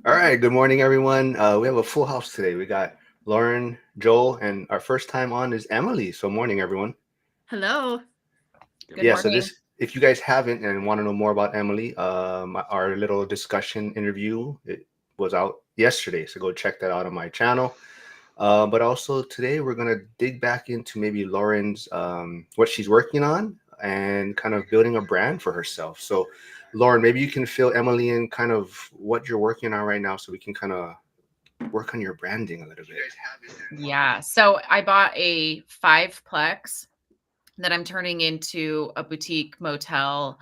All right, good morning, everyone. We have a full house today. We got Lauren, Joel, and our first time on is Emily. So, morning, everyone. Hello. Good Yeah, so morning. this, if you guys haven't and want to know more about Emily, our little discussion interview it was out yesterday. So, go check that out on my channel. But also today, we're gonna dig back into maybe Lauren's what she's working on and kind of building a brand for herself. So, Lauren, maybe you can fill Emily in kind of what you're working on right now, so we can kind of work on your branding a little bit. Yeah. So I bought a fiveplex that I'm turning into a boutique motel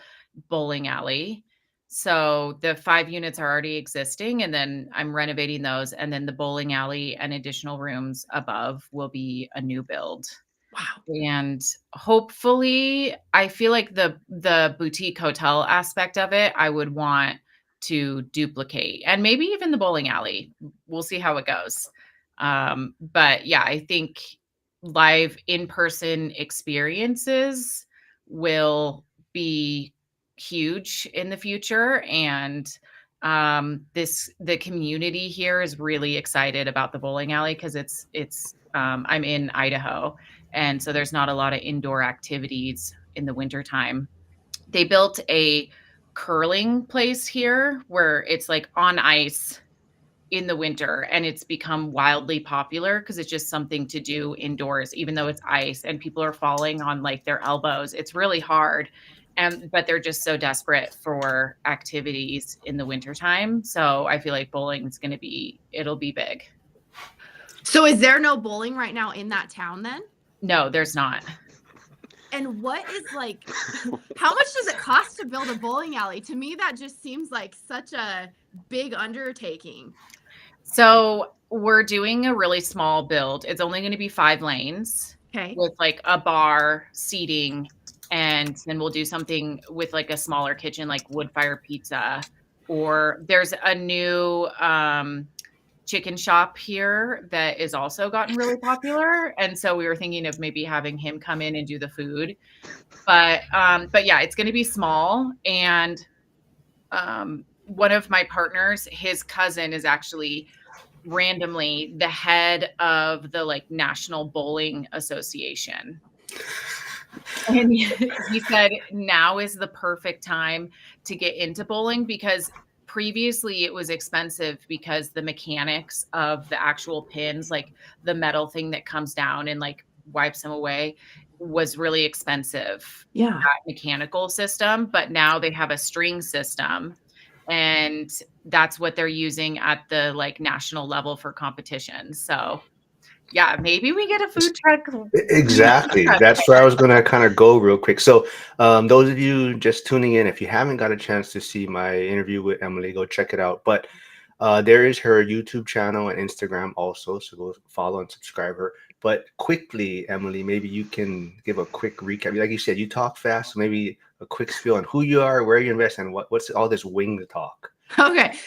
bowling alley. So the 5 units are already existing, and then I'm renovating those. And then the bowling alley and additional rooms above will be a new build. Wow. And hopefully, I feel like the boutique hotel aspect of it, I would want to duplicate, and maybe even the bowling alley. We'll see how it goes. But yeah, I think live in-person experiences will be huge in the future. And the community here is really excited about the bowling alley because it's I'm in Idaho, and so there's not a lot of indoor activities in the wintertime. They built a curling place here where it's like on ice in the winter, and it's become wildly popular because it's just something to do indoors, even though it's ice and people are falling on like their elbows. It's really hard. And but they're just so desperate for activities in the wintertime. So I feel like bowling is it'll be big. So is there no bowling right now in that town then? No, there's not. And what is like how much does it cost to build a bowling alley? To me that just seems like such a big undertaking. So we're doing a really small build. It's only going to be 5 lanes Okay. with like a bar, seating, and then we'll do something with like a smaller kitchen, like wood fire pizza. Or there's a new chicken shop here that is also gotten really popular. And so we were thinking of maybe having him come in and do the food. But yeah, it's going to be small. And one of my partners, his cousin is actually randomly the head of the like National Bowling Association. And he said now is the perfect time to get into bowling because previously it was expensive because the mechanics of the actual pins, like the metal thing that comes down and like wipes them away, was really expensive. Yeah. That mechanical system, but now they have a string system, and that's what they're using at the like national level for competitions. So yeah, maybe we get a food truck. Exactly. That's where I was going to kind of go real quick. So, those of you just tuning in, if you haven't got a chance to see my interview with Emily, go check it out. But there is her YouTube channel and Instagram also. So, go follow and subscribe her. But quickly, Emily, maybe you can give a quick recap. Like you said, you talk fast. So maybe a quick spiel on who you are, where you invest, and what's all this wing talk. Okay.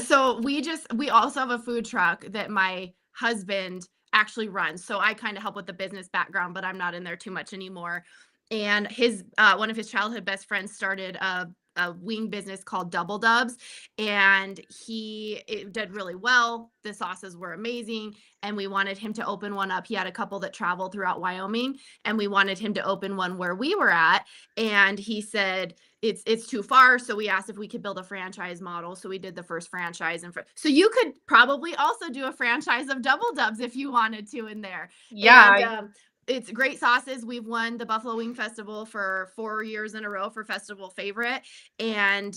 So we also have a food truck that my husband actually runs. So I kind of help with the business background, but I'm not in there too much anymore. And his one of his childhood best friends started a wing business called Double Dubs, and it did really well. The sauces were amazing, and we wanted him to open one up. He had a couple that traveled throughout Wyoming, and we wanted him to open one where we were at. And he said it's too far, so we asked if we could build a franchise model. So we did the first franchise, and so you could probably also do a franchise of Double Dubs if you wanted to in there. Yeah. And it's great sauces. We've won the Buffalo Wing Festival for 4 years in a row for festival favorite. And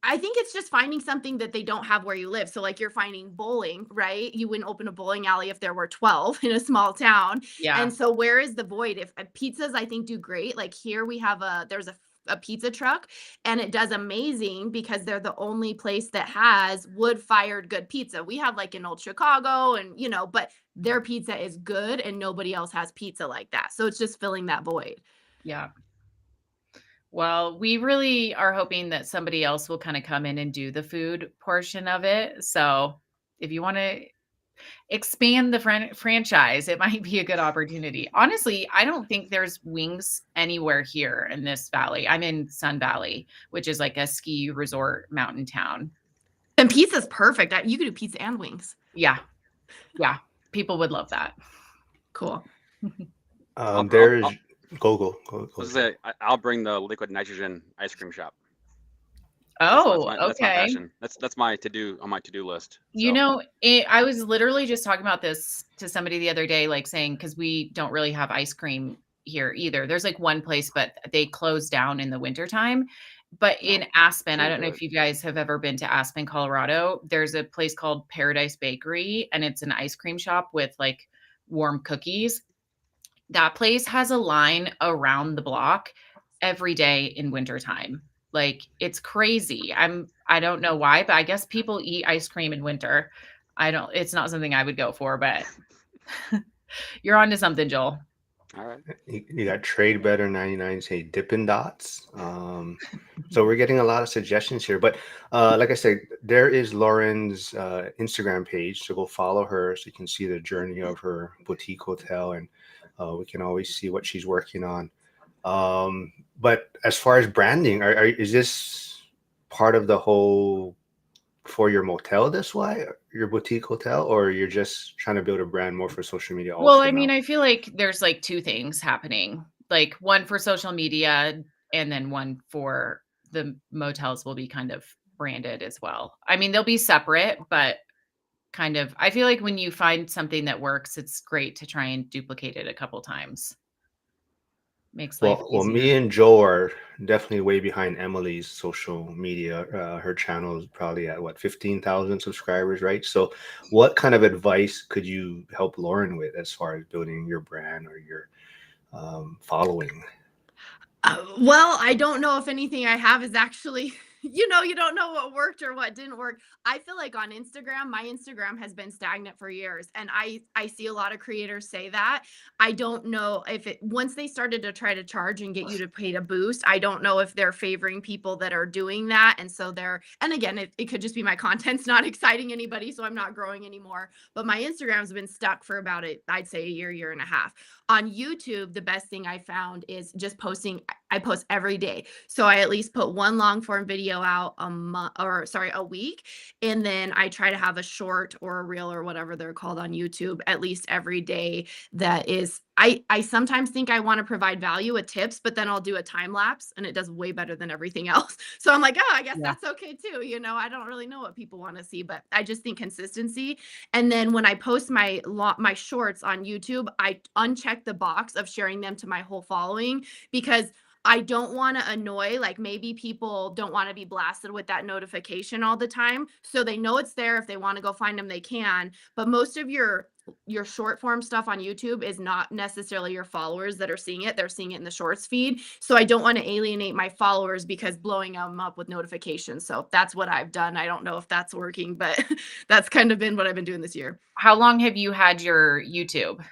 I think it's just finding something that they don't have where you live. So like you're finding bowling, right? You wouldn't open a bowling alley if there were 12 in a small town. Yeah. And so where is the void? If pizzas, I think, do great. Like here we have there's a pizza truck, and it does amazing because they're the only place that has wood-fired good pizza. We have like in Old Chicago and but their pizza is good and nobody else has pizza like that. So it's just filling that void. Yeah. Well, we really are hoping that somebody else will kind of come in and do the food portion of it. So if you want to expand the franchise, it might be a good opportunity. Honestly, I don't think there's wings anywhere here in this valley. I'm in Sun Valley, which is like a ski resort mountain town. And pizza's perfect. You could do pizza and wings. Yeah. Yeah. People would love that. Cool. There's go. I'll bring the liquid nitrogen ice cream shop. Oh, That's my okay. passion. That's my to-do on my to-do list. You So, know, I was literally just talking about this to somebody the other day, like saying, because we don't really have ice cream here either. There's like one place, but they close down in the wintertime. But in Aspen, I don't know if you guys have ever been to Aspen, Colorado. There's a place called Paradise Bakery, and it's an ice cream shop with like warm cookies. That place has a line around the block every day in wintertime. Like it's crazy. I don't know why, but I guess people eat ice cream in winter. It's not something I would go for, but you're onto something, Joel. all right. You got Trade Better 99 say Dippin' Dots. So we're getting a lot of suggestions here. But like I said, there is Lauren's Instagram page. So go follow her so you can see the journey of her boutique hotel, and we can always see what she's working on. But as far as branding, is this part of the whole for your motel this way, your boutique hotel, or you're just trying to build a brand more for social media? Well, I mean, I feel like there's like two things happening, like one for social media and then one for the motels will be kind of branded as well. I mean, they'll be separate, but kind of, I feel like when you find something that works, it's great to try and duplicate it a couple times. Makes life easier. Well, me and Joe are definitely way behind Emily's social media. Her channel is probably at 15,000 subscribers, right? So what kind of advice could you help Lauren with as far as building your brand or your following? Well, I don't know if anything I have is actually, you don't know what worked or what didn't work. I feel like on Instagram, my Instagram has been stagnant for years. And I see a lot of creators say that. I don't know if once they started to try to charge and get you to pay to boost, I don't know if they're favoring people that are doing that. And so and again, it could just be my content's not exciting anybody, so I'm not growing anymore. But my Instagram's been stuck for about I'd say a year and a half. On YouTube, the best thing I found is just posting. I post every day. So I at least put one long form video out a week. And then I try to have a short or a reel or whatever they're called on YouTube at least every day. That is, I sometimes think I want to provide value with tips, but then I'll do a time lapse and it does way better than everything else. So I'm like, I guess that's okay too. I don't really know what people want to see, but I just think consistency. And then when I post my shorts on YouTube, I uncheck the box of sharing them to my whole following, because I don't want to annoy, like maybe people don't want to be blasted with that notification all the time. So they know it's there. If they want to go find them, they can. But most of your short form stuff on YouTube is not necessarily your followers that are seeing it. They're seeing it in the shorts feed. So I don't want to alienate my followers because blowing them up with notifications. So that's what I've done. I don't know if that's working, but that's kind of been what I've been doing this year. How long have you had your YouTube?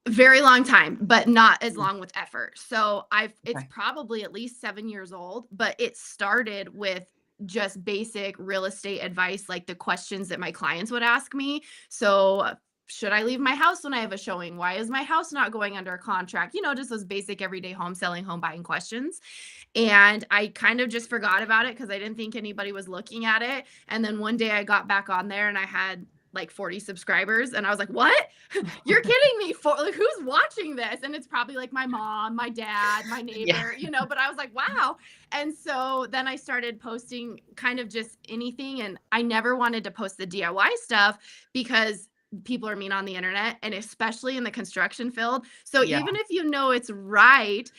Very long time, but not as long with effort. So it's probably at least 7 years old, but it started with just basic real estate advice, like the questions that my clients would ask me. So should I leave my house when I have a showing? Why is my house not going under a contract? Just those basic everyday home selling, home buying questions. And I kind of just forgot about it because I didn't think anybody was looking at it. And then one day I got back on there and I had like 40 subscribers. And I was like, what? You're kidding me. Who's watching this? And it's probably like my mom, my dad, my neighbor, but I was like, wow. And so then I started posting kind of just anything. And I never wanted to post the DIY stuff because people are mean on the internet, and especially in the construction field. So even if it's right,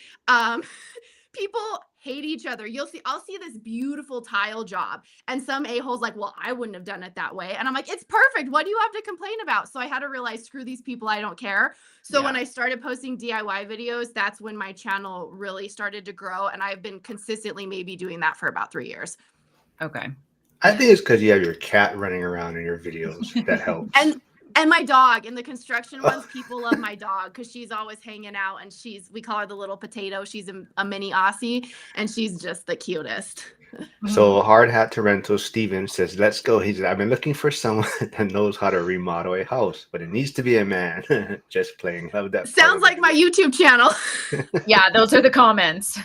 people hate each other. I'll see this beautiful tile job and some a-hole's like, well, I wouldn't have done it that way. And I'm like, it's perfect. What do you have to complain about? So I had to realize, screw these people. I don't care. So when I started posting DIY videos, that's when my channel really started to grow. And I've been consistently maybe doing that for about 3 years. Okay. I think it's because you have your cat running around in your videos. That helps. And my dog. In the construction ones, people love my dog because she's always hanging out, and we call her the little potato. She's a mini Aussie, and she's just the cutest. So Hard Hat to Rental Steven says, "Let's go." He said, "I've been looking for someone that knows how to remodel a house, but it needs to be a man." Just playing. Love that. Sounds like my YouTube channel. Yeah, those are the comments.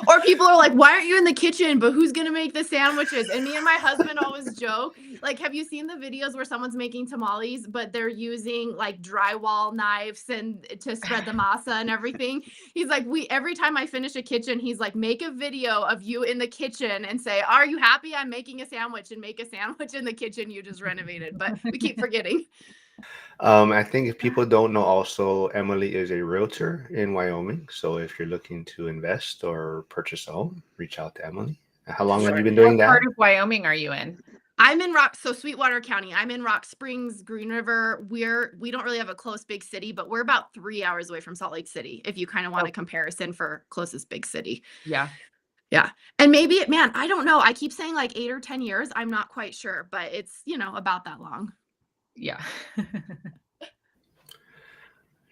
Or people are like, why aren't you in the kitchen? But who's going to make the sandwiches? And me and my husband always joke, like, have you seen the videos where someone's making tamales, but they're using like drywall knives and to spread the masa and everything? He's like, every time I finish a kitchen, he's like, make a video of you in the kitchen and say, are you happy I'm making a sandwich, and make a sandwich in the kitchen you just renovated. But we keep forgetting. I think if people don't know, also Emily is a realtor in Wyoming. So if you're looking to invest or purchase a home, reach out to Emily. How long have you been doing What that? part of Wyoming are you in? I'm in Sweetwater County. I'm in Rock Springs, Green River. We don't really have a close big city, but we're about 3 hours away from Salt Lake City, if you kind of want a comparison for closest big city. Yeah. Yeah. And maybe, man, I don't know. I keep saying like 8 or 10 years. I'm not quite sure, but it's, about that long. Yeah.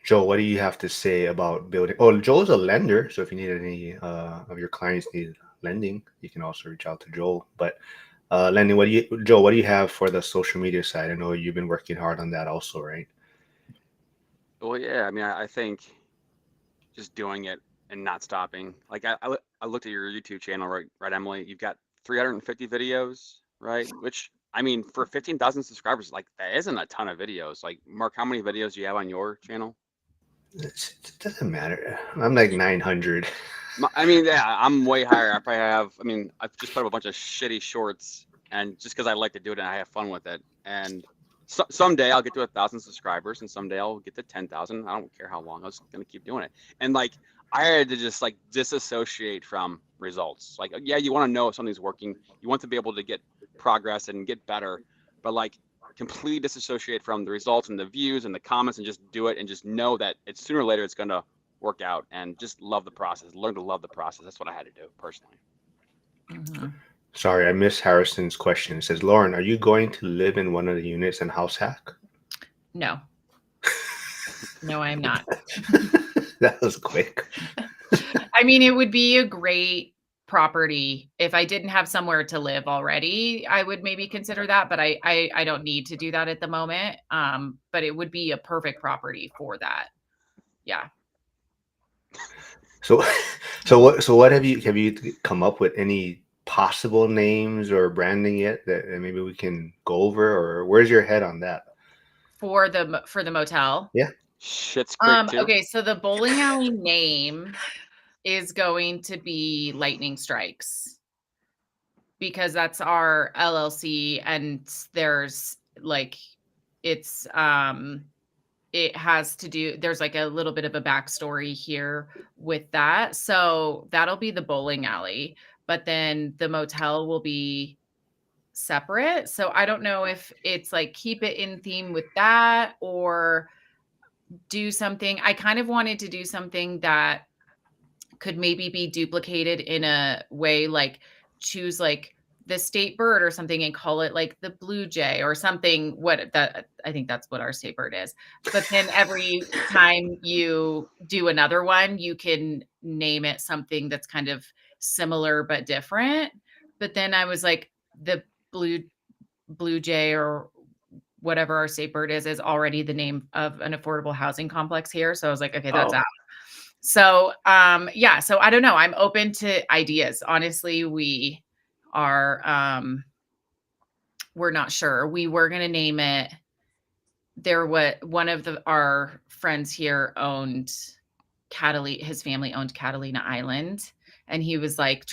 Joe, what do you have to say about building? Oh, Joe's a lender. So if you need any of your clients need lending, you can also reach out to Joel. But lending, Joe, what do you have for the social media side? I know you've been working hard on that also, right? Well, yeah. I mean, I think just doing it and not stopping. Like I looked at your YouTube channel, right, Emily? You've got 350 videos, right? Which, I mean, for 15,000 subscribers, like that isn't a ton of videos. Like, Mark, how many videos do you have on your channel? It doesn't matter. I'm like 900. I mean, yeah, I'm way higher. I've just put up a bunch of shitty shorts, and just because I like to do it and I have fun with it. And someday I'll get to 1,000 subscribers, and someday I'll get to 10,000. I don't care how long. I'm just gonna keep doing it. And like, I had to just like disassociate from results. Like, yeah, you want to know if something's working. You want to be able to get progress and get better, but like, completely disassociate from the results and the views and the comments, and just do it, and just know that it's sooner or later it's gonna work out, and just love the process. Learn to love the process. That's what I had to do personally. Mm-hmm. Sorry, I missed Harrison's question. It says, Lauren, are you going to live in one of the units in House Hack? No. No, I'm not. That was quick. I mean, it would be a great property. If I didn't have somewhere to live already, I would maybe consider that, but I don't need to do that at the moment. But it would be a perfect property for that. Yeah. So what have you come up with any possible names or branding yet that maybe we can go over, or where's your head on that? For the motel? Yeah. Schitt's Creek too. Okay, so the bowling alley name is going to be Lightning Strikes, because that's our LLC, and there's like, it's it has to do, there's like a little bit of a backstory here with that. So that'll be the bowling alley, but then the motel will be separate. So I don't know if it's like keep it in theme with that, or do something. I kind of wanted to do something that could maybe be duplicated in a way, like choose like the state bird or something and call it like the blue jay or something. I think that's what our state bird is. But then every time you do another one, you can name it something that's kind of similar but different. But then I was like, the blue jay or whatever our state bird is already the name of an affordable housing complex here. So I was like, okay, that's out. So, yeah, so I don't know. I'm open to ideas. Honestly, we are, we're not sure. We were going to name it. One of our friends here owned his family owned Catalina Island. And he was like,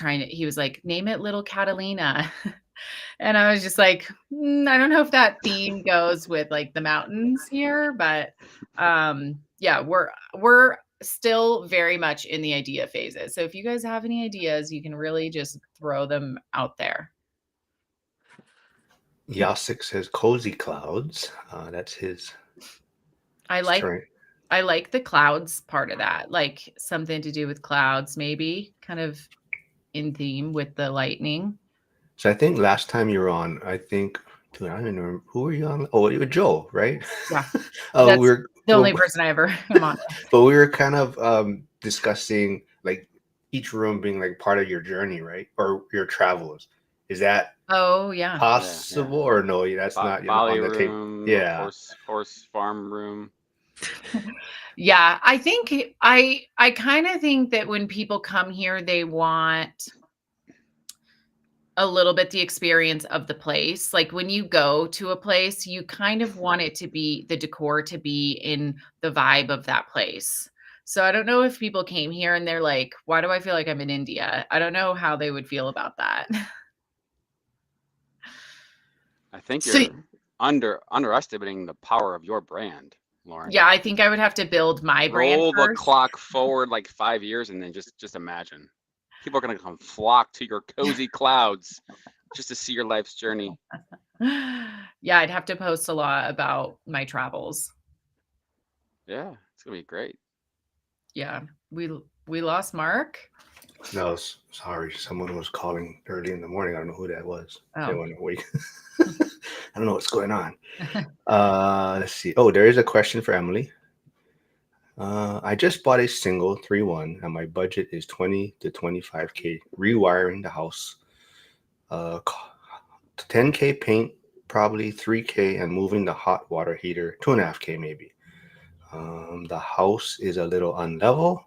name it Little Catalina. And I was just like, I don't know if that theme goes with like the mountains here, but, yeah, we're still very much in the idea phases. So if you guys have any ideas, you can really just throw them out there. Yasik says Cozy Clouds. That's his. I like the clouds part of that, like something to do with clouds, maybe kind of in theme with the lightning. So I think last time you were on, I don't remember, who were you on? Oh, you were Joe, right? Yeah. We're the only person I ever am on. But we were kind of discussing like each room being like part of your journey, right? Or your travels. Is that Oh yeah. possible or no? That's not Bali on the table. room, Yeah. horse farm room. Yeah, I think I kind of think that when people come here, they want a little bit the experience of the place. Like when you go to a place, you kind of want it to be the decor to be in the vibe of that place. So I don't know if people came here and they're like, why do I feel like I'm in India? I don't know how they would feel about that. I think So- you're underestimating the power of your brand, Lauren. Yeah, I think I would have to build my brand Roll the first. clock forward like 5 years and then just imagine. People are gonna come flock to your cozy clouds just to see your life's journey. Yeah, I'd have to post a lot about my travels. Yeah, it's gonna be great. Yeah, we lost Mark. No, sorry. Someone was calling early in the morning. I don't know who that was. They Oh. want to wake. I don't know what's going on. Let's see. Oh, there is a question for Emily. I just bought a single 3-1 and my budget is 20 to 25K rewiring the house. 10K paint, probably 3K, and moving the hot water heater, 2.5K maybe. The house is a little unlevel.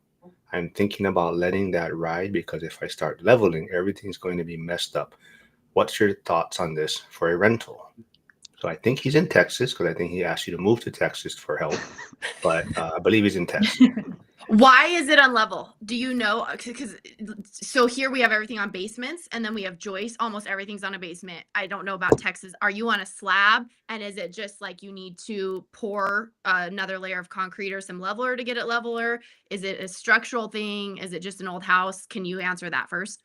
I'm thinking about letting that ride because if I start leveling, everything's going to be messed up. What's your thoughts on this for a rental? So I think he's in Texas because I think he asked you to move to Texas for help, but I believe he's in Texas. Why is it unlevel? Do you know? Because so here we have everything on basements, and then we have joists. Almost everything's on a basement. I don't know about Texas. Are you on a slab? And is it just like you need to pour another layer of concrete or some leveler to get it leveler? Is it a structural thing? Is it just an old house? Can you answer that first?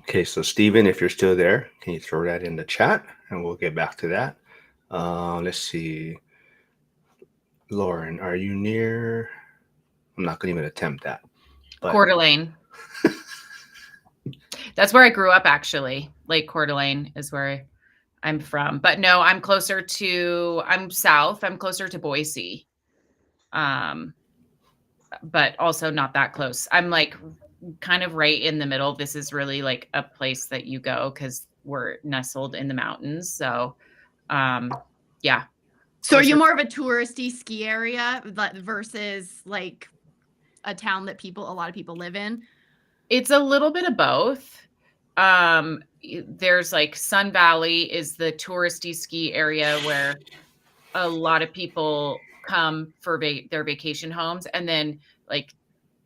Okay, so Steven, if you're still there, can you throw that in the chat and we'll get back to that. Let's see. Lauren, are you near? I'm not going to even attempt that. But Coeur d'Alene. That's where I grew up, actually. Lake Coeur d'Alene is where I'm from. But no, I'm south. I'm closer to Boise. But also not that close. I'm like kind of right in the middle. This is really like a place that you go because we're nestled in the mountains. So, yeah. So are you more of a touristy ski area versus like a town that a lot of people live in? It's a little bit of both. There's like Sun Valley is the touristy ski area where a lot of people come for their vacation homes. And then like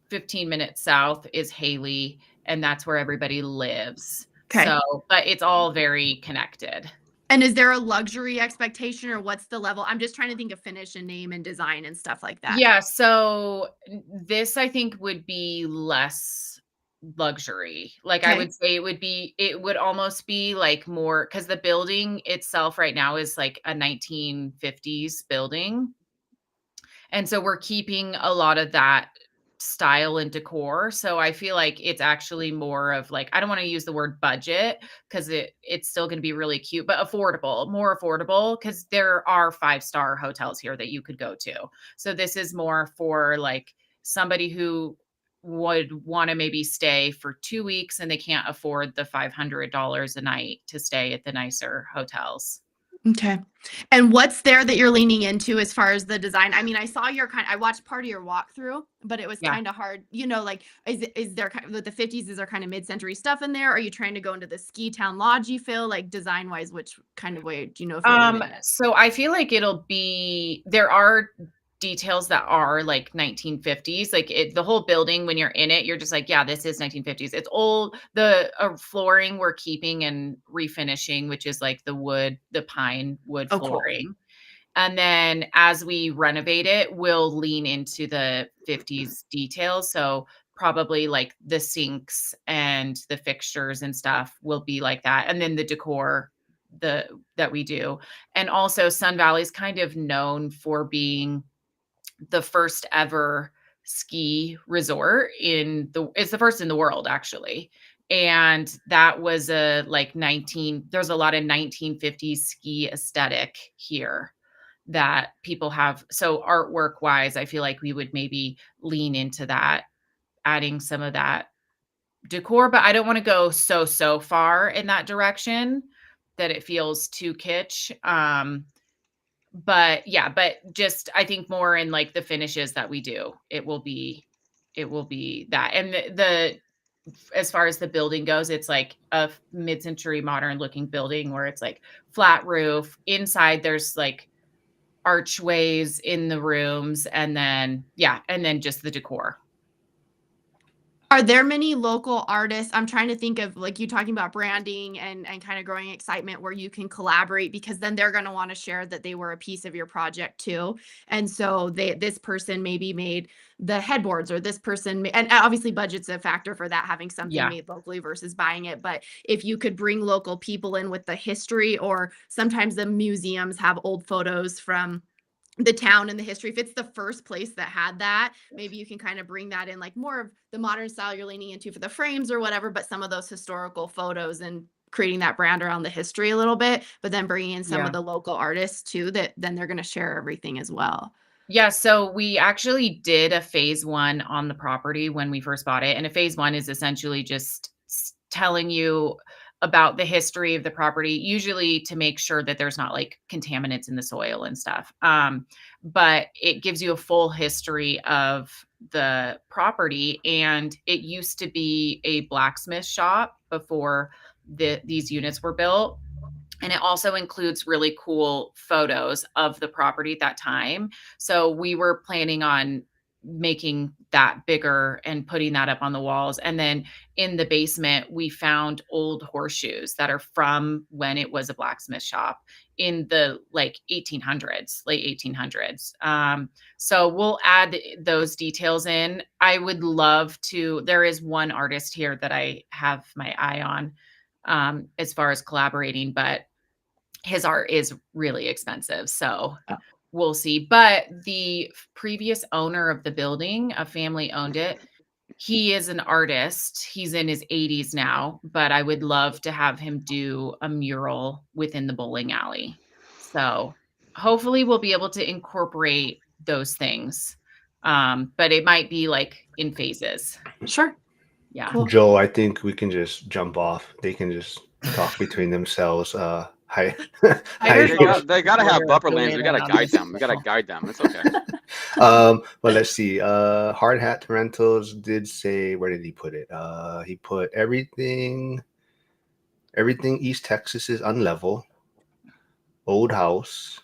15 minutes south is Haley, and that's where everybody lives. Okay. So, but it's all very connected. And is there a luxury expectation or what's the level? I'm just trying to think of finish and name and design and stuff like that. Yeah. So this, I think, would be less luxury. Like I Okay. would say it would almost be like more because the building itself right now is like a 1950s building. And so we're keeping a lot of that style and decor. So I feel like it's actually more of like, I don't want to use the word budget because it's still going to be really cute, but more affordable because there are 5-star hotels here that you could go to. So this is more for like somebody who would want to maybe stay for 2 weeks and they can't afford the $500 a night to stay at the nicer hotels. Okay. And what's there that you're leaning into as far as the design? I mean, I watched part of your walkthrough, but it was Yeah. kind of hard, like, is there kind of with the 50s, is there kind of mid-century stuff in there? Are you trying to go into the ski town lodgy feel, like design wise, which kind of way do you know if you're leaning in it? So I feel like there are details that are like 1950s, like the whole building, when you're in it, you're just like, yeah, this is 1950s. It's old. The flooring we're keeping and refinishing, which is like the pine wood Oh, cool. flooring. And then as we renovate it, we'll lean into the 50s details. So probably like the sinks and the fixtures and stuff will be like that. And then the decor that we do. And also Sun Valley is kind of known for being the first ever ski resort it's the first in the world actually. And that was there's a lot of 1950s ski aesthetic here that people have. So artwork wise, I feel like we would maybe lean into that adding some of that decor, but I don't want to go so far in that direction that it feels too kitsch. But yeah, but just I think more in like the finishes that we do, it will be that. And the as far as the building goes, it's like a mid-century modern looking building where it's like flat roof. Inside there's like archways in the rooms, and then just the decor. Are there many local artists? I'm trying to think of like you talking about branding and kind of growing excitement where you can collaborate, because then they're going to want to share that they were a piece of your project too. And so this person maybe made the headboards, or this person, and obviously budget's a factor for that, having something Yeah. made locally versus buying it. But if you could bring local people in with the history, or sometimes the museums have old photos from the town and the history. If it's the first place that had that, maybe you can kind of bring that in, like more of the modern style you're leaning into for the frames or whatever, but some of those historical photos and creating that brand around the history a little bit, but then bringing in some Yeah. of the local artists too, that then they're going to share everything as well. Yeah, so we actually did a phase 1 on the property when we first bought it. And a phase 1 is essentially just telling you about the history of the property, usually to make sure that there's not like contaminants in the soil and stuff. But it gives you a full history of the property. And it used to be a blacksmith shop before these units were built. And it also includes really cool photos of the property at that time. So we were planning on making that bigger and putting that up on the walls. And then in the basement, we found old horseshoes that are from when it was a blacksmith shop in the like 1800s, late 1800s. So we'll add those details in. I would love to, there is one artist here that I have my eye on as far as collaborating, but his art is really expensive. So we'll see. But the previous owner of the building, a family owned it. He is an artist. He's in his 80s now, but I would love to have him do a mural within the bowling alley. So hopefully we'll be able to incorporate those things. But it might be like in phases. Sure. Yeah. Cool. Joe, I think we can just jump off. They can just talk between themselves. Hi. They gotta have buffer lanes. We gotta guide them. We gotta guide them. It's okay. But let's see. Hard Hat Rentals did say, where did he put it? He put everything East Texas is unlevel, old house,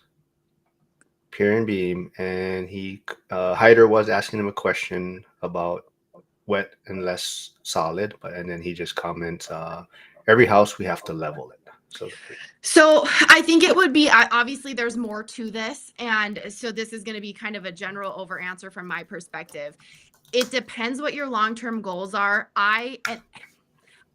pier and beam, and he Hyder was asking him a question about wet and less solid, and then he just comments, every house we have to level it. So I think it would be, obviously there's more to this. And so this is going to be kind of a general over answer from my perspective. It depends what your long-term goals are.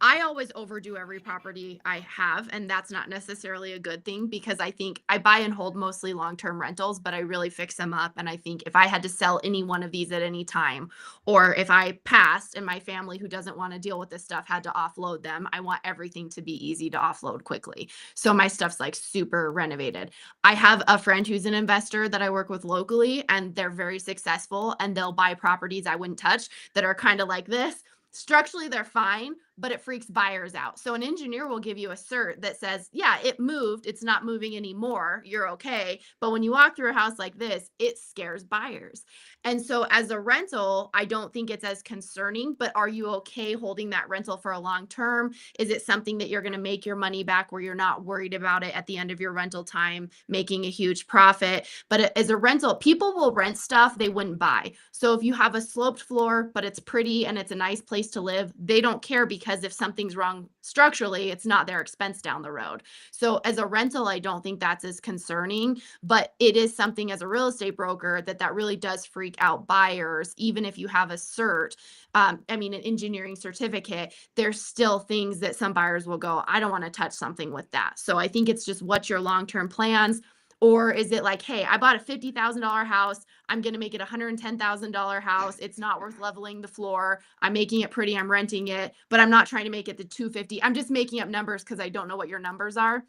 I always overdo every property I have, and that's not necessarily a good thing, because I think I buy and hold mostly long-term rentals, but I really fix them up. And I think if I had to sell any one of these at any time, or if I passed and my family who doesn't want to deal with this stuff had to offload them, I want everything to be easy to offload quickly. So my stuff's like super renovated. I have a friend who's an investor that I work with locally, and they're very successful, and they'll buy properties I wouldn't touch that are kind of like this. Structurally, they're fine, but it freaks buyers out. So an engineer will give you a cert that says, yeah, it moved. It's not moving anymore. You're okay. But when you walk through a house like this, it scares buyers. And so as a rental, I don't think it's as concerning, but are you okay holding that rental for a long term? Is it something that you're going to make your money back where you're not worried about it at the end of your rental time, making a huge profit? But as a rental, people will rent stuff they wouldn't buy. So if you have a sloped floor, but it's pretty and it's a nice place to live, they don't care, because if something's wrong structurally, it's not their expense down the road. So as a rental, I don't think that's as concerning, but it is something as a real estate broker that really does freak out buyers. Even if you have a cert, an engineering certificate, there's still things that some buyers will go, I don't want to touch something with that. So I think it's just what's your long-term plans. Or is it like, hey, I bought a $50,000 house. I'm going to make it a $110,000 house. It's not worth leveling the floor. I'm making it pretty. I'm renting it, but I'm not trying to make it the $250,000. I'm just making up numbers because I don't know what your numbers are.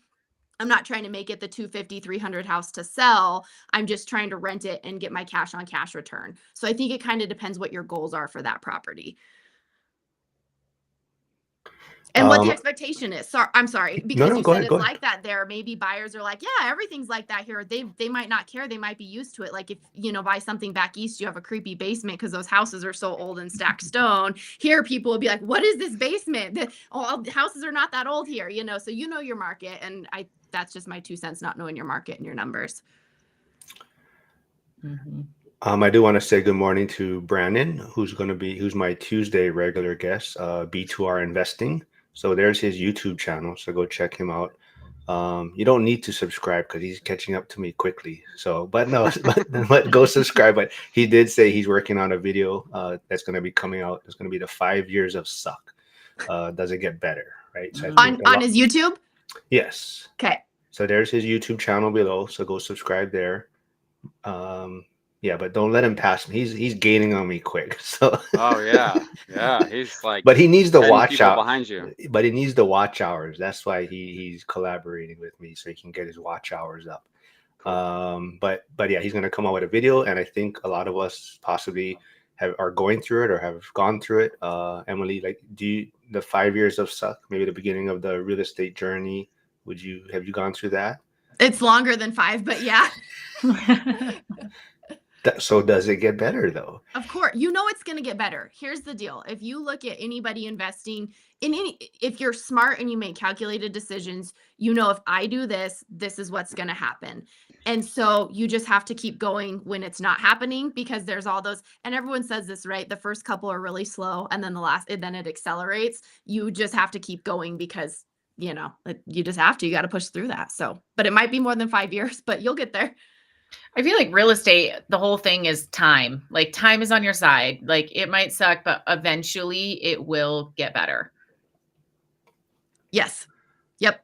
I'm not trying to make it the 250, 300 house to sell. I'm just trying to rent it and get my cash on cash return. So I think it kind of depends what your goals are for that property. And what the expectation is. I'm sorry, because No, you go said ahead, it's go ahead. like that there. Maybe buyers are like, yeah, everything's like that here. They might not care. They might be used to it. Like if, buy something back east, you have a creepy basement because those houses are so old and stacked stone. Here, people will be like, what is this basement? All houses are not that old here, so your market. And that's just my 2 cents, not knowing your market and your numbers. I do want to say good morning to Brandon, who's my Tuesday regular guest, B2R Investing. So there's his YouTube channel. So go check him out. You don't need to subscribe because he's catching up to me quickly. So, but no, but go subscribe. But he did say he's working on a video that's going to be coming out. It's going to be the 5 years of suck. Does it get better? Right. So on his YouTube? Yes. Okay. So there's his YouTube channel below. So go subscribe there. Yeah, but don't let him pass me. He's gaining on me quick. So. Oh yeah. He's like. But he needs to 10 watch people out behind you. But he needs the watch hours. That's why he's collaborating with me so he can get his watch hours up. But yeah, he's gonna come out with a video, and I think a lot of us possibly are going through it or have gone through it. Emily, like, the 5 years of suck, maybe the beginning of the real estate journey? Have you gone through that? It's longer than 5, but yeah. So does it get better though? Of course, it's going to get better. Here's the deal. If you look at anybody investing if you're smart and you make calculated decisions, if I do this, this is what's going to happen. And so you just have to keep going when it's not happening, because there's all those, and everyone says this, right? The first couple are really slow, and then then it accelerates. You just have to keep going because, you just have to, you got to push through that. So, but it might be more than 5 years, but you'll get there. I feel like real estate, the whole thing is time. Like time is on your side. Like it might suck, but eventually it will get better. Yes. Yep.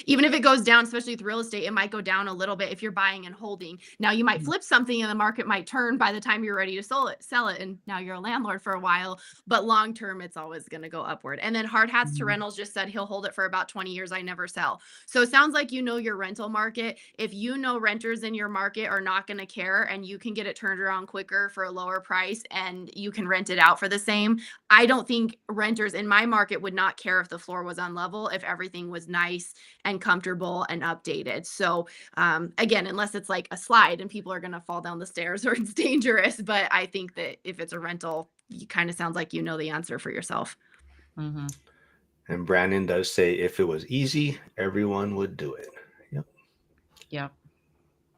Even if it goes down, especially with real estate, it might go down a little bit if you're buying and holding. Now you might flip something and the market might turn by the time you're ready to sell it. And now you're a landlord for a while, but long-term, it's always going to go upward. And then Hard Hats to Rentals just said he'll hold it for about 20 years. I never sell. So it sounds like your rental market. If renters in your market are not going to care and you can get it turned around quicker for a lower price and you can rent it out for the same, I don't think renters in my market would not care if the floor was on level, if everything was nice and comfortable and updated. So again, unless it's like a slide and people are going to fall down the stairs or it's dangerous. But I think that if it's a rental, you kind of sounds like the answer for yourself. Mm-hmm. And Brandon does say if it was easy, everyone would do it. Yep.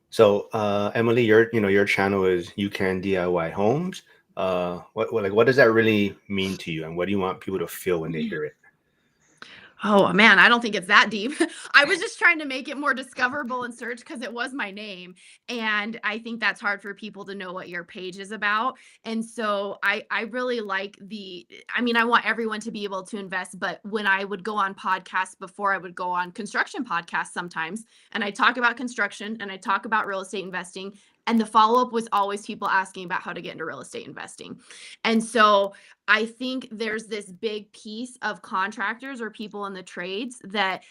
So Emily, your channel is You Can DIY Homes. What does that really mean to you, and what do you want people to feel when they hear it? Oh man, I don't think it's that deep. I was just trying to make it more discoverable in search because it was my name. And I think that's hard for people to know what your page is about. And so I really like I want everyone to be able to invest. But when I would go on podcasts before, I would go on construction podcasts sometimes, and I talk about construction and I talk about real estate investing. And the follow-up was always people asking about how to get into real estate investing. And so I think there's this big piece of contractors or people in the trades that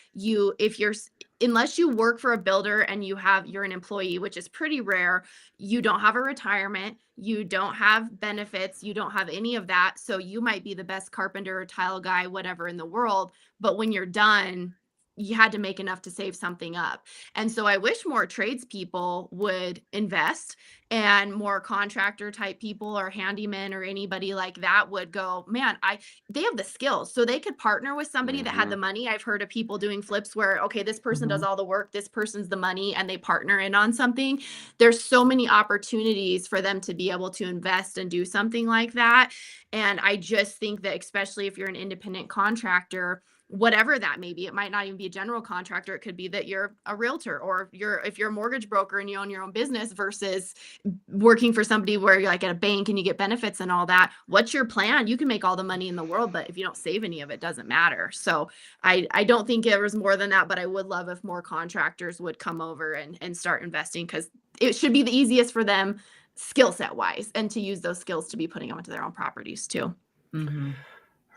unless you work for a builder and you're an employee, which is pretty rare, you don't have a retirement, you don't have benefits, you don't have any of that. So you might be the best carpenter or tile guy, whatever in the world. But when you're done, you had to make enough to save something up. And so I wish more tradespeople would invest, and more contractor type people or handymen or anybody like that would go, man, they have the skills. So they could partner with somebody that had the money. I've heard of people doing flips where, okay, this person does all the work, this person's the money, and they partner in on something. There's so many opportunities for them to be able to invest and do something like that. And I just think that, especially if you're an independent contractor, whatever that may be, it might not even be a general contractor. It could be that you're a realtor, or if you're a mortgage broker and you own your own business versus working for somebody where you're like at a bank and you get benefits and all that. What's your plan? You can make all the money in the world, but if you don't save any of it, doesn't matter. So I don't think it was more than that, but I would love if more contractors would come over and start investing, because it should be the easiest for them skill set wise, and to use those skills to be putting them into their own properties too. Mm-hmm.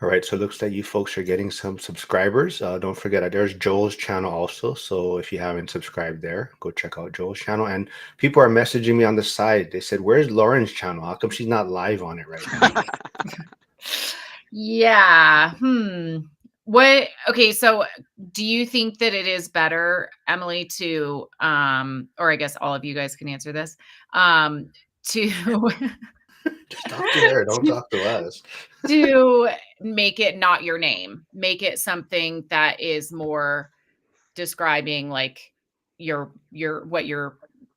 All right, so it looks like you folks are getting some subscribers. Don't forget, there's Joel's channel also. So if you haven't subscribed there, go check out Joel's channel. And people are messaging me on the side. They said, "Where's Lauren's channel? How come she's not live on it right now?" Yeah. What, okay, so do you think that it is better, Emily, to or I guess all of you guys can answer this, to Just talk to her. Don't talk to us. to make it not your name, make it something that is more describing like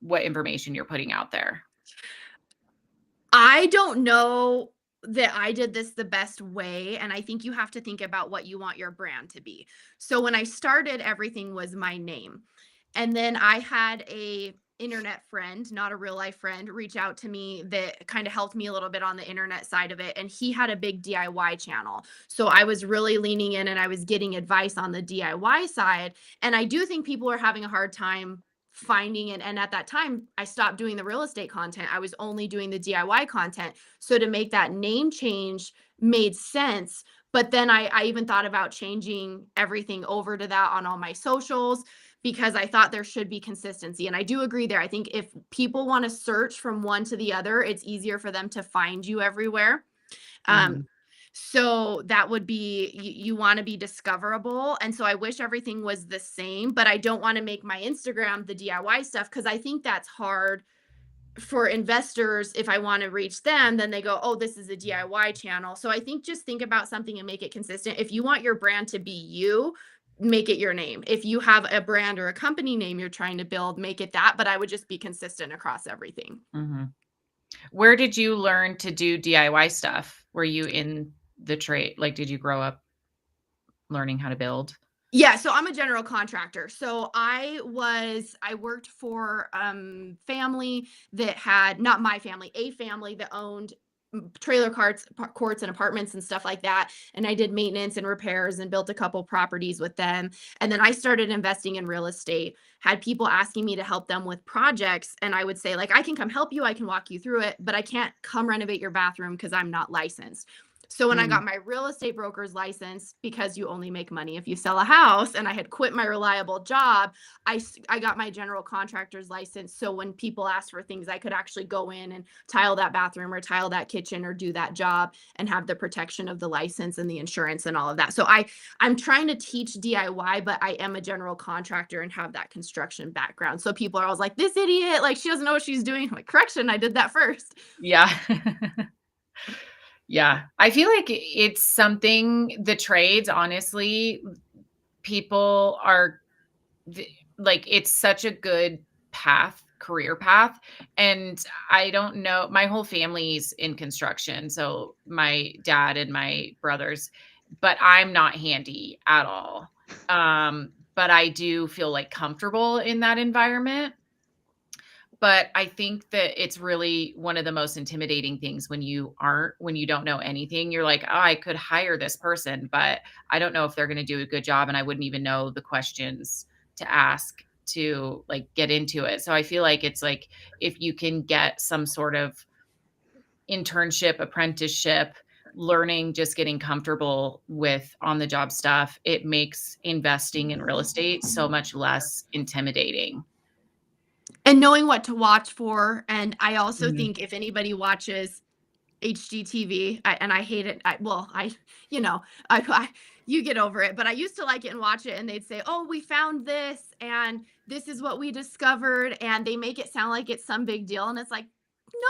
what information you're putting out there? I don't know that I did this the best way, and I think you have to think about what you want your brand to be. So when I started, everything was my name. And then I had a internet friend, not a real life friend, reach out to me that kind of helped me a little bit on the internet side of it, and he had a big DIY channel. So I was really leaning in and I was getting advice on the DIY side, and I do think people are having a hard time finding it. And at that time I stopped doing the real estate content. I was only doing the DIY content. So to make that name change made sense. But then I even thought about changing everything over to that on all my socials, because I thought there should be consistency. And I do agree there. I think if people want to search from one to the other, it's easier for them to find you everywhere. Mhm. So that would be, you want to be discoverable. And so I wish everything was the same, but I don't want to make my Instagram the DIY stuff, because I think that's hard for investors. If I want to reach them, then they go, oh, this is a DIY channel. So I think just think about something and make it consistent. If you want your brand to be you, make it your name. If you have a brand or a company name you're trying to build, make it that. But I would just be consistent across everything. Mhm. Where did you learn to do DIY stuff? Were you in the trade? Like, did you grow up learning how to build? Yeah, so I'm a general contractor. So I worked for family that had, not my family, a family that owned trailer courts and apartments and stuff like that. And I did maintenance and repairs and built a couple properties with them. And then I started investing in real estate, had people asking me to help them with projects. And I would say, like, I can come help you, I can walk you through it, but I can't come renovate your bathroom because I'm not licensed. So when I got my real estate broker's license, because you only make money if you sell a house, and I had quit my reliable job, I got my general contractor's license. So when people asked for things, I could actually go in and tile that bathroom or tile that kitchen or do that job and have the protection of the license and the insurance and all of that. So I'm trying to teach DIY, but I am a general contractor and have that construction background. So people are always like, this idiot, like, she doesn't know what she's doing. I'm like, correction, I did that first. Yeah. Yeah. I feel like it's something, the trades, honestly, people are like, it's such a good career path. And I don't know, my whole family's in construction. So my dad and my brothers, but I'm not handy at all. But I do feel like comfortable in that environment. But I think that it's really one of the most intimidating things when you don't know anything. You're like, oh, I could hire this person, but I don't know if they're going to do a good job. And I wouldn't even know the questions to ask to like get into it. So I feel like it's like, if you can get some sort of internship, apprenticeship, learning, just getting comfortable with on the job stuff, it makes investing in real estate so much less intimidating. And knowing what to watch for. And I also think if anybody watches HGTV, and I hate it. You get over it, but I used to like it and watch it, and they'd say, oh, we found this and this is what we discovered. And they make it sound like it's some big deal. And it's like,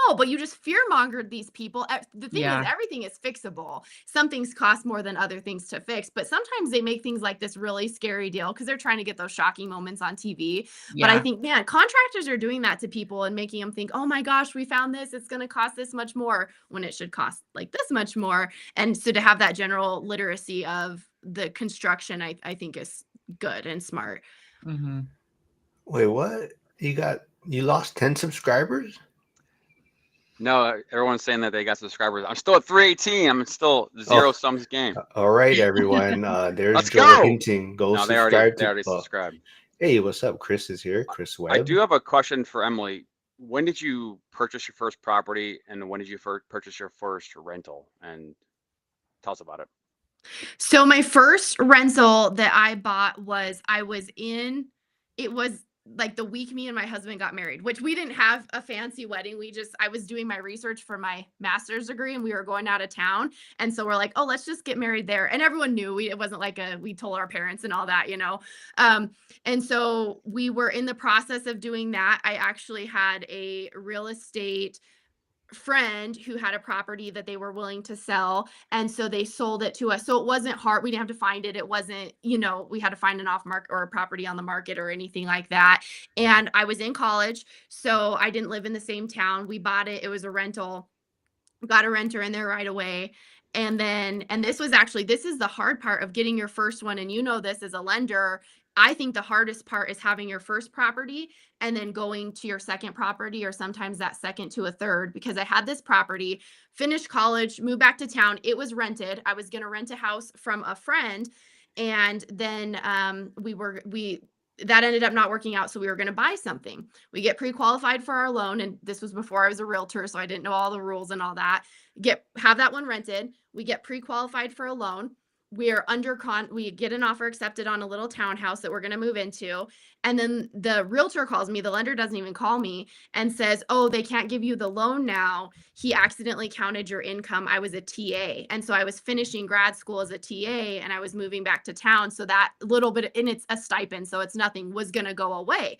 no, but you just fear mongered these people. The thing is, everything is fixable. Some things cost more than other things to fix, but sometimes they make things like this really scary deal because they're trying to get those shocking moments on TV. But I think, man, contractors are doing that to people and making them think, oh my gosh, we found this, it's going to cost this much more, when it should cost like this much more. And so to have that general literacy of the construction, I think is good and smart. Mm-hmm. Wait, what? You lost 10 subscribers? No, everyone's saying that they got subscribers. I'm still at 318. I'm still zero sums game. All right, everyone. There's Let's Joel go. hinting. Go No, subscribe. they already subscribed. Hey, what's up? Chris is here. Chris Webb. I do have a question for Emily. When did you purchase your first property, and when did you purchase your first rental? And tell us about it. So my first rental that I bought it was like the week me and my husband got married, which we didn't have a fancy wedding. I was doing my research for my master's degree and we were going out of town. And so we're like, oh, let's just get married there. And everyone knew it wasn't like we told our parents and all that, you know? And so we were in the process of doing that. I actually had a real estate friend who had a property that they were willing to sell, and so they sold it to us. So it wasn't hard, we didn't have to find it. It wasn't, we had to find an off market or a property on the market or anything like that. And I was in college, so I didn't live in the same town. We bought it, it was a rental, got a renter in there right away. And this is the hard part of getting your first one, and this as a lender. I think the hardest part is having your first property and then going to your second property, or sometimes that second to a third, because I had this property, finished college, moved back to town. It was rented. I was going to rent a house from a friend. And then that ended up not working out. So we were going to buy something. We get pre-qualified for our loan. And this was before I was a realtor, so I didn't know all the rules and all that. Have that one rented. We get pre-qualified for a loan. We get an offer accepted on a little townhouse that we're going to move into. And then the realtor calls me, the lender doesn't even call me, and says, oh, they can't give you the loan now. He accidentally counted your income. I was a TA. And so I was finishing grad school as a TA and I was moving back to town. So that little bit, and it's a stipend, so it's nothing, was going to go away.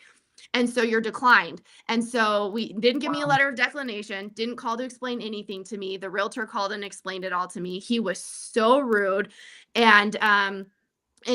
And so you're declined. And so we didn't give me a letter of declination, didn't call to explain anything to me. The realtor called and explained it all to me. He was so rude. And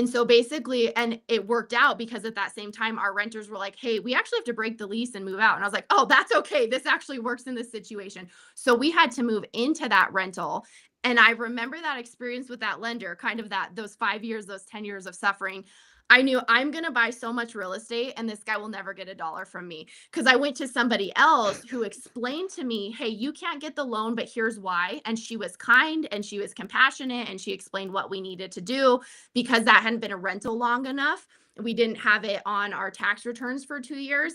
so basically, and it worked out because at that same time, our renters were like, hey, we actually have to break the lease and move out. And I was like, oh, that's okay. This actually works in this situation. So we had to move into that rental. And I remember that experience with that lender, kind of those 5 years, those 10 years of suffering. I knew I'm going to buy so much real estate and this guy will never get $1 from me, because I went to somebody else who explained to me, hey, you can't get the loan, but here's why. And she was kind and she was compassionate and she explained what we needed to do, because that hadn't been a rental long enough. We didn't have it on our tax returns for 2 years.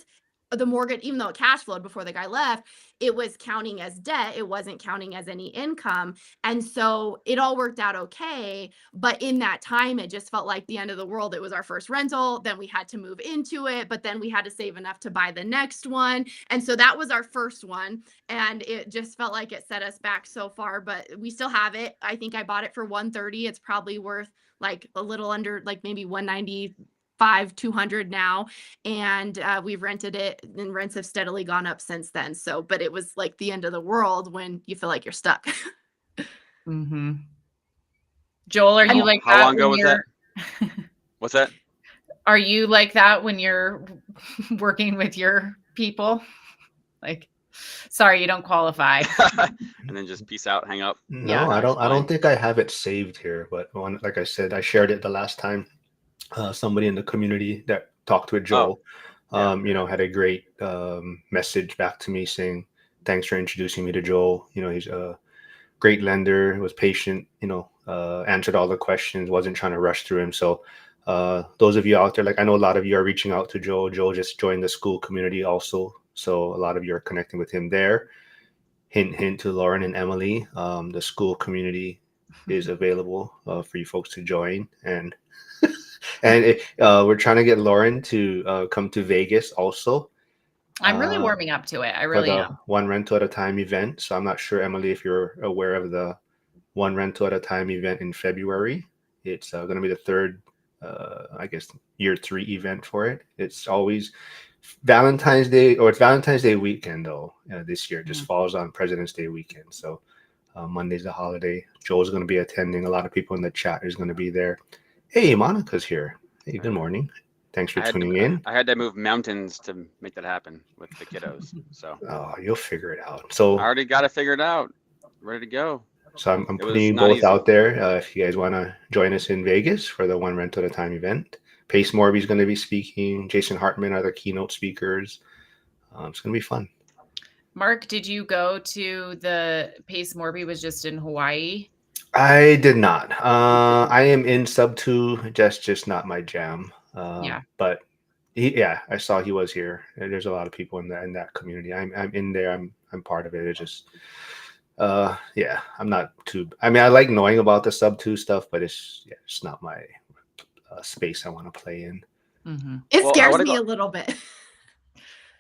The mortgage, even though it cash flowed before the guy left, it was counting as debt. It wasn't counting as any income. And so it all worked out okay. But in that time, it just felt like the end of the world. It was our first rental. Then we had to move into it, but then we had to save enough to buy the next one. And so that was our first one. And it just felt like it set us back so far, but we still have it. I think I bought it for $130. It's probably worth like a little under, like maybe $195, $200 now. And we've rented it, and rents have steadily gone up since then. So, but it was like the end of the world when you feel like you're stuck. Mm-hmm. Joel, are you like that? How long ago was that? What's that? Are you like that when you're working with your people? Like, sorry, you don't qualify. And then just peace out, hang up. No, Yeah, I don't fine. think I have it saved here, but like I said, I shared it the last time. Somebody in the community that talked with Joel, yeah. had a great message back to me saying, thanks for introducing me to Joel. He's a great lender, was patient, answered all the questions, wasn't trying to rush through him. So those of you out there, like I know a lot of you are reaching out to Joel. Joel just joined the school community also. So a lot of you are connecting with him there. Hint, hint to Lauren and Emily. The school community is available for you folks to join. And we're trying to get Lauren to come to Vegas also. I'm really warming up to it. I really am. One rental at a time event. So I'm not sure, Emily, if you're aware of the one rental at a time event in February. It's going to be the third, year 3 event for it. It's always Valentine's Day, or it's Valentine's Day weekend though. This year it just falls on President's Day weekend. So Monday's the holiday. Joel's going to be attending. A lot of people in the chat is going to be there. Hey, Monica's here. Hey, good morning. Thanks for tuning in. I had to move mountains to make that happen with the kiddos. So you'll figure it out. So I already got it figured out. Ready to go. So I'm putting you both out there. If you guys want to join us in Vegas for the one rental at a time event. Pace Morby is going to be speaking. Jason Hartman are the keynote speakers. It's going to be fun. Mark, did you go to the Pace Morby was just in Hawaii? I did not. I am in sub 2, just not my jam. But I saw he was here. There's a lot of people in that community. I'm in there. I'm part of it. It's just Yeah, I'm not too. I mean, I like knowing about the sub two stuff, but it's not my space I want to play in. Mhm. It Well, I scares wanna me go- a little bit.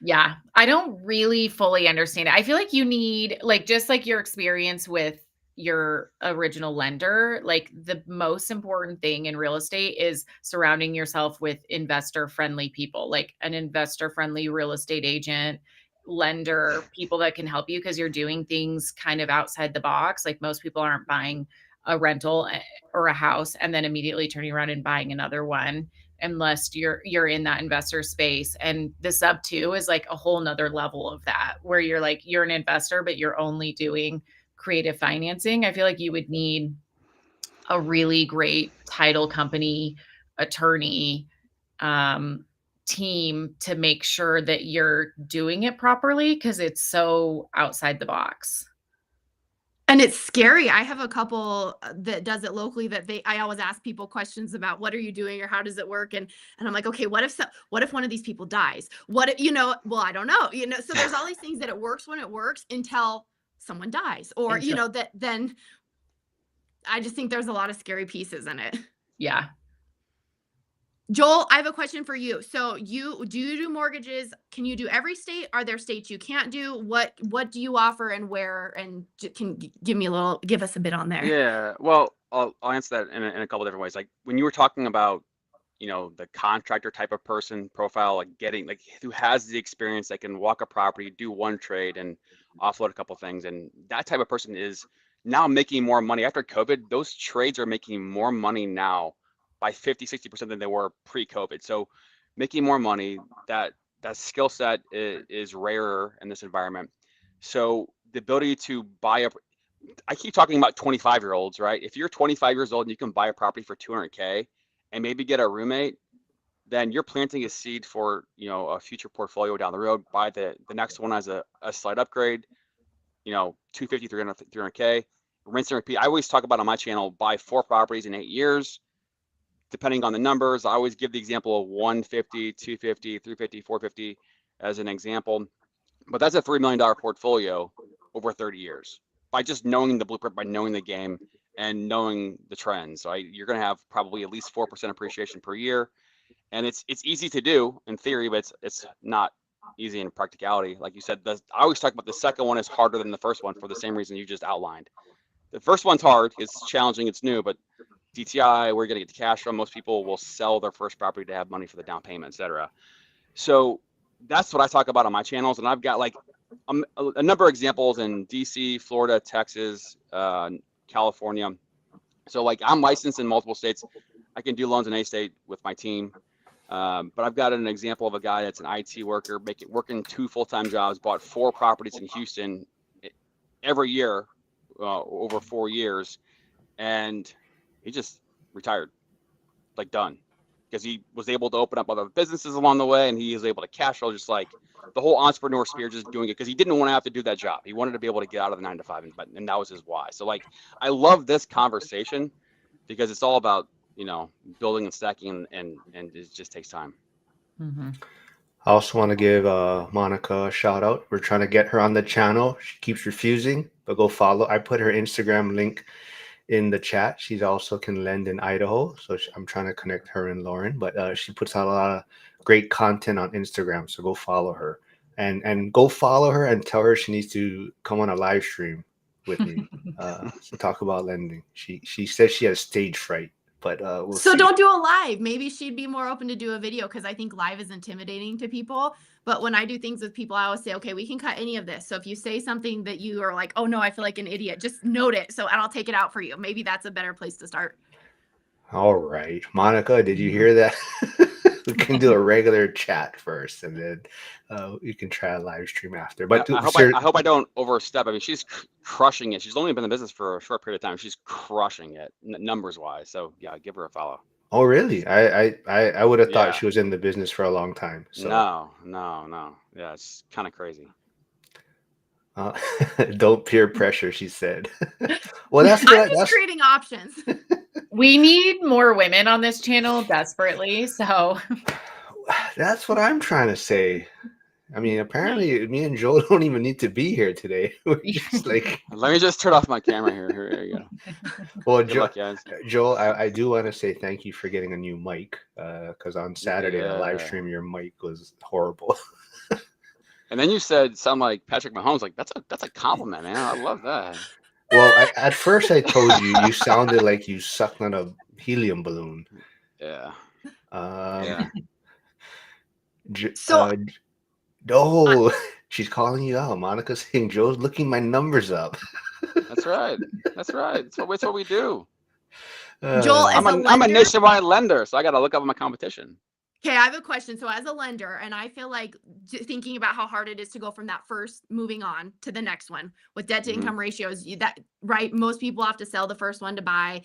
Yeah, I don't really fully understand it. I feel like you need, like, just like your experience with your original lender, like the most important thing in real estate is surrounding yourself with investor friendly people, like an investor friendly real estate agent, lender, people that can help you because you're doing things kind of outside the box. Like most people aren't buying a rental or a house and then immediately turning around and buying another one unless you're in that investor space. And the sub two is like a whole nother level of that, where you're like, you're an investor, but you're only doing creative financing. I feel like you would need a really great title company, attorney, team to make sure that you're doing it properly because it's so outside the box. And it's scary. I have a couple that does it locally that I always ask people questions about what are you doing or how does it work? And I'm like, okay, what if one of these people dies? What if, well, I don't know, so there's all these things that it works when it works until someone dies or, Until- that then I just think there's a lot of scary pieces in it. Yeah. Joel, I have a question for you. So you do mortgages? Can you do every state? Are there states you can't do? What do you offer and where? And can give us a bit on there. Yeah, well, I'll answer that in a couple different ways. Like when you were talking about, the contractor type of person profile, like getting like who has the experience that can walk a property, do one trade, and offload a couple things, and that type of person is now making more money after COVID. Those trades are making more money now by 50-60% than they were pre-COVID. So making more money, that skill set is rarer in this environment. So the ability to buy a I keep talking about 25-year-olds, right? If you're 25 years old and you can buy a property for 200K and maybe get a roommate, then you're planting a seed for, a future portfolio down the road. Buy the next one as a slight upgrade, 250, 300K, rinse and repeat. I always talk about on my channel, buy 4 properties in 8 years. Depending on the numbers, I always give the example of 150, 250, 350, 450 as an example. But that's a $3 million portfolio over 30 years by just knowing the blueprint, by knowing the game and knowing the trends. So you're going to have probably at least 4% appreciation per year. And it's easy to do in theory, but it's not easy in practicality. Like you said, I always talk about the second one is harder than the first one for the same reason you just outlined. The first one's hard, it's challenging, it's new, but DTI, we're going to get the cash from. Most people will sell their first property to have money for the down payment, etc. So that's what I talk about on my channels. And I've got like a number of examples in DC, Florida, Texas, California. So like I'm licensed in multiple states. I can do loans in a state with my team. But I've got an example of a guy that's an IT worker, working 2 full-time jobs, bought 4 properties in Houston every year over 4 years. And he just retired, like done. Because he was able to open up other businesses along the way, and he was able to cash flow, just like the whole entrepreneur spirit, just doing it because he didn't want to have to do that job. He wanted to be able to get out of the 9 to 5, and that was his why. So like, I love this conversation because it's all about, building and stacking, and it just takes time. Mm-hmm. I also want to give Monica a shout out. We're trying to get her on the channel. She keeps refusing, but go follow. I put her Instagram link in the chat. She also can lend in Idaho, so I'm trying to connect her and Lauren. But she puts out a lot of great content on Instagram, so go follow her and go follow her and tell her she needs to come on a live stream with me to talk about lending. She says she has stage fright, but we'll see. Don't do a live. Maybe she'd be more open to do a video because I think live is intimidating to people. But when I do things with people, I always say, okay, we can cut any of this. So if you say something that you are like, oh no, I feel like an idiot, just note it. And I'll take it out for you. Maybe that's a better place to start. All right, Monica, did you hear that? We can do a regular chat first, and then you can try a live stream after. But I hope I don't overstep. I mean, she's crushing it. She's only been in business for a short period of time. She's crushing it numbers wise. So yeah, give her a follow. Oh really? I would have thought Yeah. she was in the business for a long time. So No. Yeah, it's kind of crazy. don't peer pressure, she said. Well, that's creating options. We need more women on this channel desperately. So that's what I'm trying to say. I mean, apparently, me and Joel don't even need to be here today. We're just like, Let me just turn off my camera here. Here you go. well, Good luck, guys. Joel, I do want to say thank you for getting a new mic, because on Saturday, the live Yeah. stream, your mic was horrible. And then you said something like Patrick Mahomes. Like that's a compliment, man. I love that. Well, at first I told you sounded like you sucked on a helium balloon. Yeah. Yeah. So- No, she's calling you out. Monica's saying Joe's looking my numbers up. That's right. That's right. That's what we do. Joel, as I'm a a lender- nationwide lender, so I got to look up my competition. Okay, I have a question. So as a lender, and I feel like thinking about how hard it is to go from that first moving on to the next one with debt to income ratios, that right? Most people have to sell the first one to buy.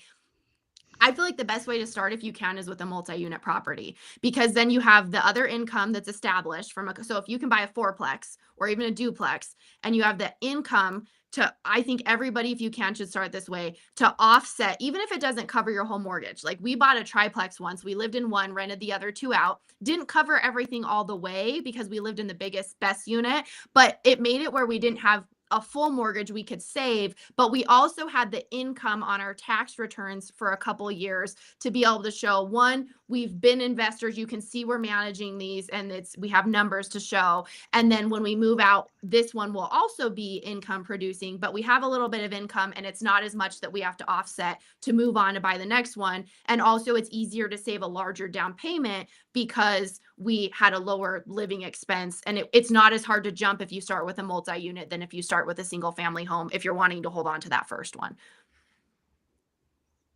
I feel like the best way to start, if you can, is with a multi-unit property, because then you have the other income that's established from so if you can buy a fourplex or even a duplex, and you have the income to, I think everybody, if you can, should start this way to offset, even if it doesn't cover your whole mortgage. Like we bought a triplex once, we lived in one, rented the other two out, didn't cover everything all the way because we lived in the best unit, but it made it where we didn't have a full mortgage we could save, but we also had the income on our tax returns for a couple of years to be able to show, one, we've been investors, you can see we're managing these, and we have numbers to show. And then when we move out, this one will also be income producing, but we have a little bit of income and it's not as much that we have to offset to move on to buy the next one. And also it's easier to save a larger down payment because we had a lower living expense, and it's not as hard to jump if you start with a multi-unit than if you start with a single family home, if you're wanting to hold on to that first one.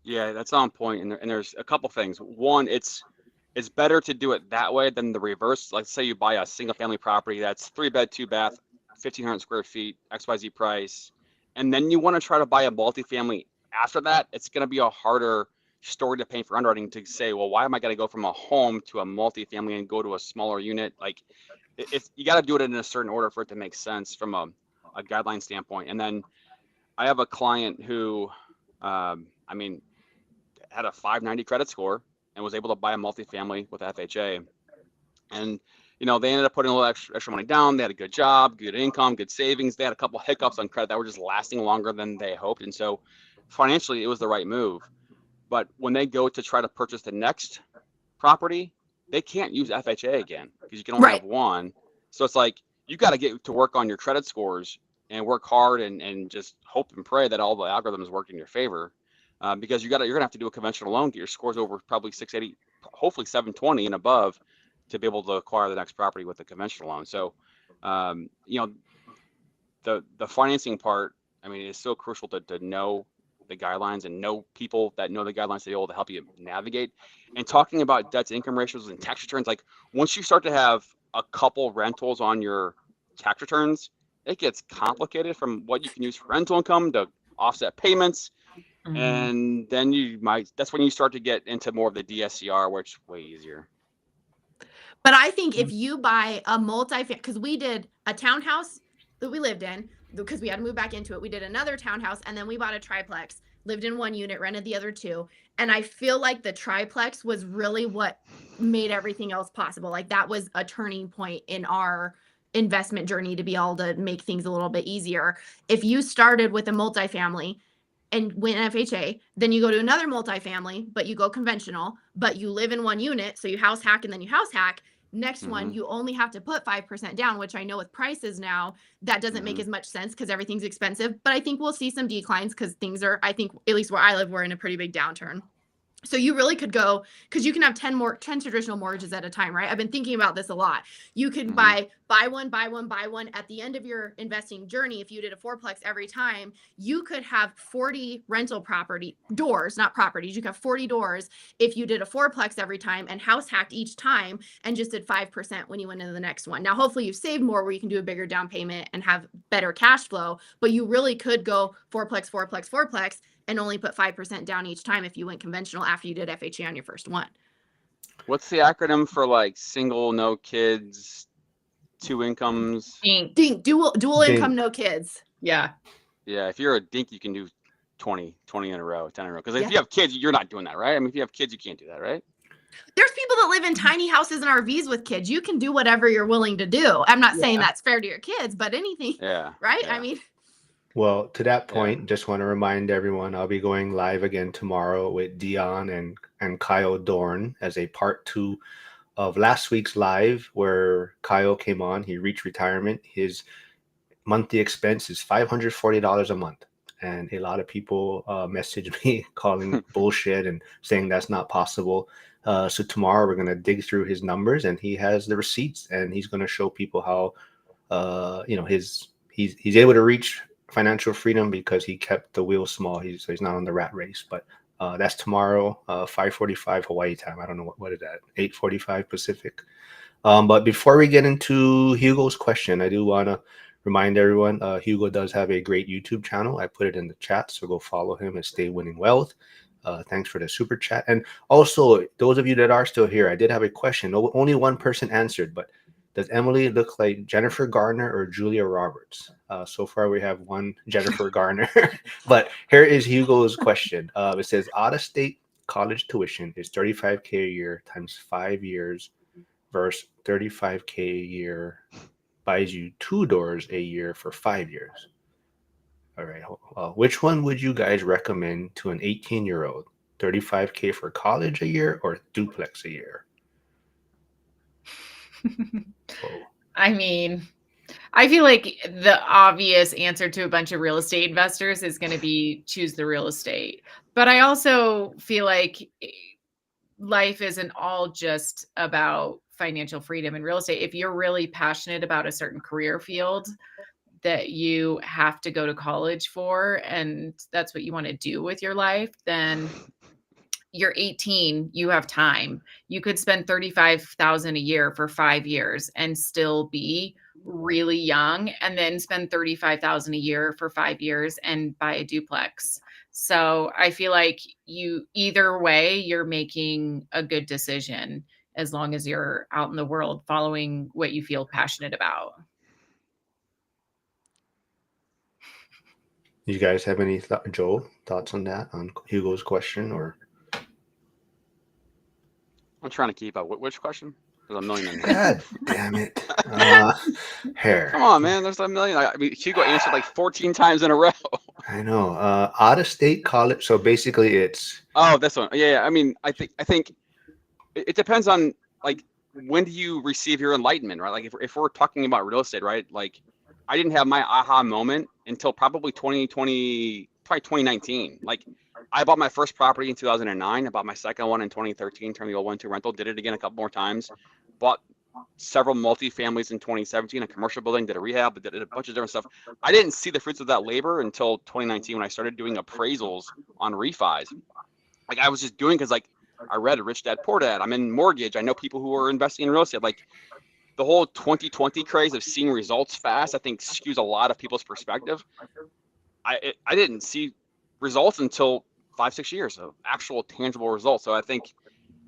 Yeah, that's on point. And there's a couple things. One, it's better to do it that way than the reverse. Like say you buy a single family property that's 3-bed, 2-bath, 1,500 square feet, XYZ price, and then you want to try to buy a multifamily after that. It's going to be a harder story to paint for underwriting to say, well, why am I going to go from a home to a multifamily and go to a smaller unit? Like, if you got to do it in a certain order for it to make sense from a guideline standpoint. And then I have a client who, had a 590 credit score and was able to buy a multifamily with FHA. And, they ended up putting a little extra money down. They had a good job, good income, good savings. They had a couple of hiccups on credit that were just lasting longer than they hoped. And so financially, it was the right move. But when they go to try to purchase the next property, they can't use FHA again because you can only have one. So it's like, you got to get to work on your credit scores and work hard and just hope and pray that all the algorithms work in your favor. Because you're gonna have to do a conventional loan, get your scores over probably 680, hopefully 720 and above to be able to acquire the next property with a conventional loan. So, the financing part, is so crucial to know the guidelines and know people that know the guidelines to be able to help you navigate. And talking about debt to income ratios and tax returns, like once you start to have a couple rentals on your tax returns, it gets complicated from what you can use for rental income to offset payments. And then that's when you start to get into more of the DSCR, which is way easier. But I think if you buy a multi-family, because we did a townhouse that we lived in, because we had to move back into it. We did another townhouse, and then we bought a triplex, lived in one unit, rented the other two. And I feel like the triplex was really what made everything else possible. Like that was a turning point in our investment journey to be able to make things a little bit easier. If you started with a multifamily and went FHA, then you go to another multifamily, but you go conventional, but you live in one unit. So you house hack and then you house hack. Next one, you only have to put 5% down, which I know with prices now, that doesn't make as much sense because everything's expensive. But I think we'll see some declines because things are, I think, at least where I live, we're in a pretty big downturn. So you really could go, because you can have 10 traditional mortgages at a time, right? I've been thinking about this a lot. You could buy one. At the end of your investing journey, if you did a fourplex every time, you could have 40 rental property doors, not properties. You could have 40 doors if you did a fourplex every time and house hacked each time and just did 5% when you went into the next one. Now, hopefully you've saved more where you can do a bigger down payment and have better cash flow, but you really could go fourplex, and only put 5% down each time if you went conventional after you did FHA on your first one. What's the acronym for like single, no kids, 2 incomes? DINK, dual income, no kids. Yeah. Yeah, if you're a DINK, you can do 20 in a row, 10 in a row. Because if you have kids, you're not doing that, right? If you have kids, you can't do that, right? There's people people that live in tiny houses and RVs with kids, you can do whatever you're willing to do. I'm not saying that's fair to your kids, but anything, Yeah. right? Yeah. I mean, Well, to that Yeah. point, just want to remind everyone I'll be going live again tomorrow with Dion and Kyle Dorn as a part 2 of last week's live where Kyle came on. He reached retirement. His monthly expense is $540 a month. And a lot of people message me calling bullshit and saying that's not possible. So tomorrow we're going to dig through his numbers, and he has the receipts, and he's going to show people how he's able to reach financial freedom because he kept the wheel small. He's not on the rat race. But that's tomorrow, 5:45 Hawaii time. I don't know what is that, 8:45 Pacific. But before we get into Hugo's question, I do want to remind everyone, Hugo does have a great YouTube channel. I put it in the chat, so go follow him and Stay Winning Wealth. Thanks for the super chat. And also, those of you that are still here, I did have a question. Only one person answered, but does Emily look like Jennifer Garner or Julia Roberts? So far, we have one Jennifer Garner. But here is Hugo's question. It says, out-of-state college tuition is $35K a year times 5 years versus $35K a year buys you 2 doors a year for 5 years. All right. Which one would you guys recommend to an 18-year-old? $35K for college a year or duplex a year? I mean, I feel like the obvious answer to a bunch of real estate investors is going to be choose the real estate. But I also feel like life isn't all just about financial freedom in real estate. If you're really passionate about a certain career field that you have to go to college for, and that's what you want to do with your life, then you're 18, you have time. You could spend $35,000 a year for 5 years and still be really young, and then spend $35,000 a year for 5 years and buy a duplex. So I feel like either way, you're making a good decision as long as you're out in the world following what you feel passionate about. You guys have any Joel, thoughts on that, on Hugo's question? Or I'm trying to keep up. Which question? There's a million in there. God damn it. Hair. Come on, man. There's a million. I mean, Hugo answered like 14 times in a row. I know. Out-of-state college. So basically, it's Oh, this one. Yeah. I mean, I think it depends on like when do you receive your enlightenment, right? Like if we're talking about real estate, right? Like I didn't have my aha moment until probably 2019. Like I bought my first property in 2009. I bought my second one in 2013, turned the old one into rental, did it again a couple more times, bought several multi-families in 2017, a commercial building, did a rehab, did a bunch of different stuff. I didn't see the fruits of that labor until 2019 when I started doing appraisals on refis. Like I was just doing because like I read Rich Dad Poor Dad. I'm in mortgage. I know people who are investing in real estate. Like the whole 2020 craze of seeing results fast, I think skews a lot of people's perspective. I didn't see results until 5-6 years of actual tangible results. So I think,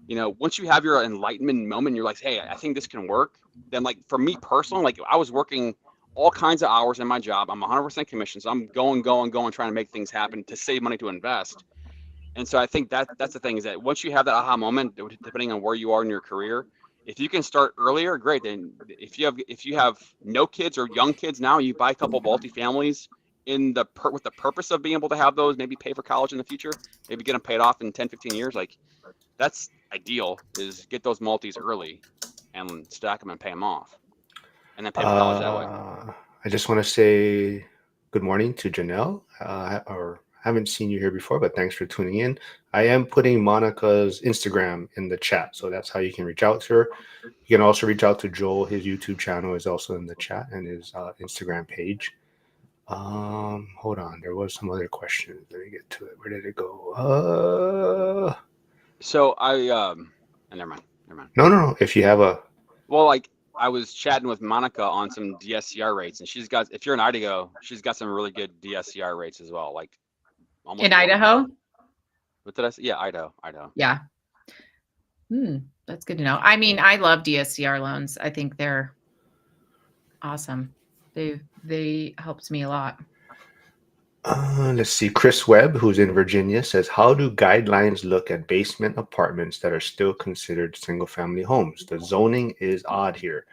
once you have your enlightenment moment, you're like, hey, I think this can work. Then like for me personally, like I was working all kinds of hours in my job. I'm 100% commission. So I'm going, trying to make things happen to save money to invest. And so I think that's the thing is that once you have that aha moment, depending on where you are in your career, if you can start earlier, great. Then if you have no kids or young kids now, you buy a couple multi-families with the purpose of being able to have those, maybe pay for college in the future, maybe get them paid off in 10, 15 years. Like that's ideal, is get those multis early and stack them and pay them off and then pay for college that way. I just want to say good morning to Janelle. Or haven't seen you here before, but thanks for tuning in. I am putting Monica's Instagram in the chat, so that's how you can reach out to her. You can also reach out to Joel. His YouTube channel is also in the chat, and his Instagram page. Hold on, there was some other questions. Let me get to it. Where did it go? So never mind. No. If you have like I was chatting with Monica on some DSCR rates, and if you're in Idaho, she's got some really good DSCR rates as well. Like almost In Idaho? What did I say? Yeah, Idaho. Yeah. That's good to know. I mean, I love DSCR loans. I think they're awesome. They helped me a lot. Let's see. Chris Webb, who's in Virginia, says, "How do guidelines look at basement apartments that are still considered single-family homes? The zoning is odd here.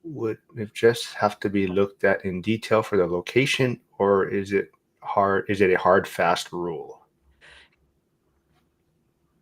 Would it just have to be looked at in detail for the location, or is it hard? Is it a hard, fast rule?"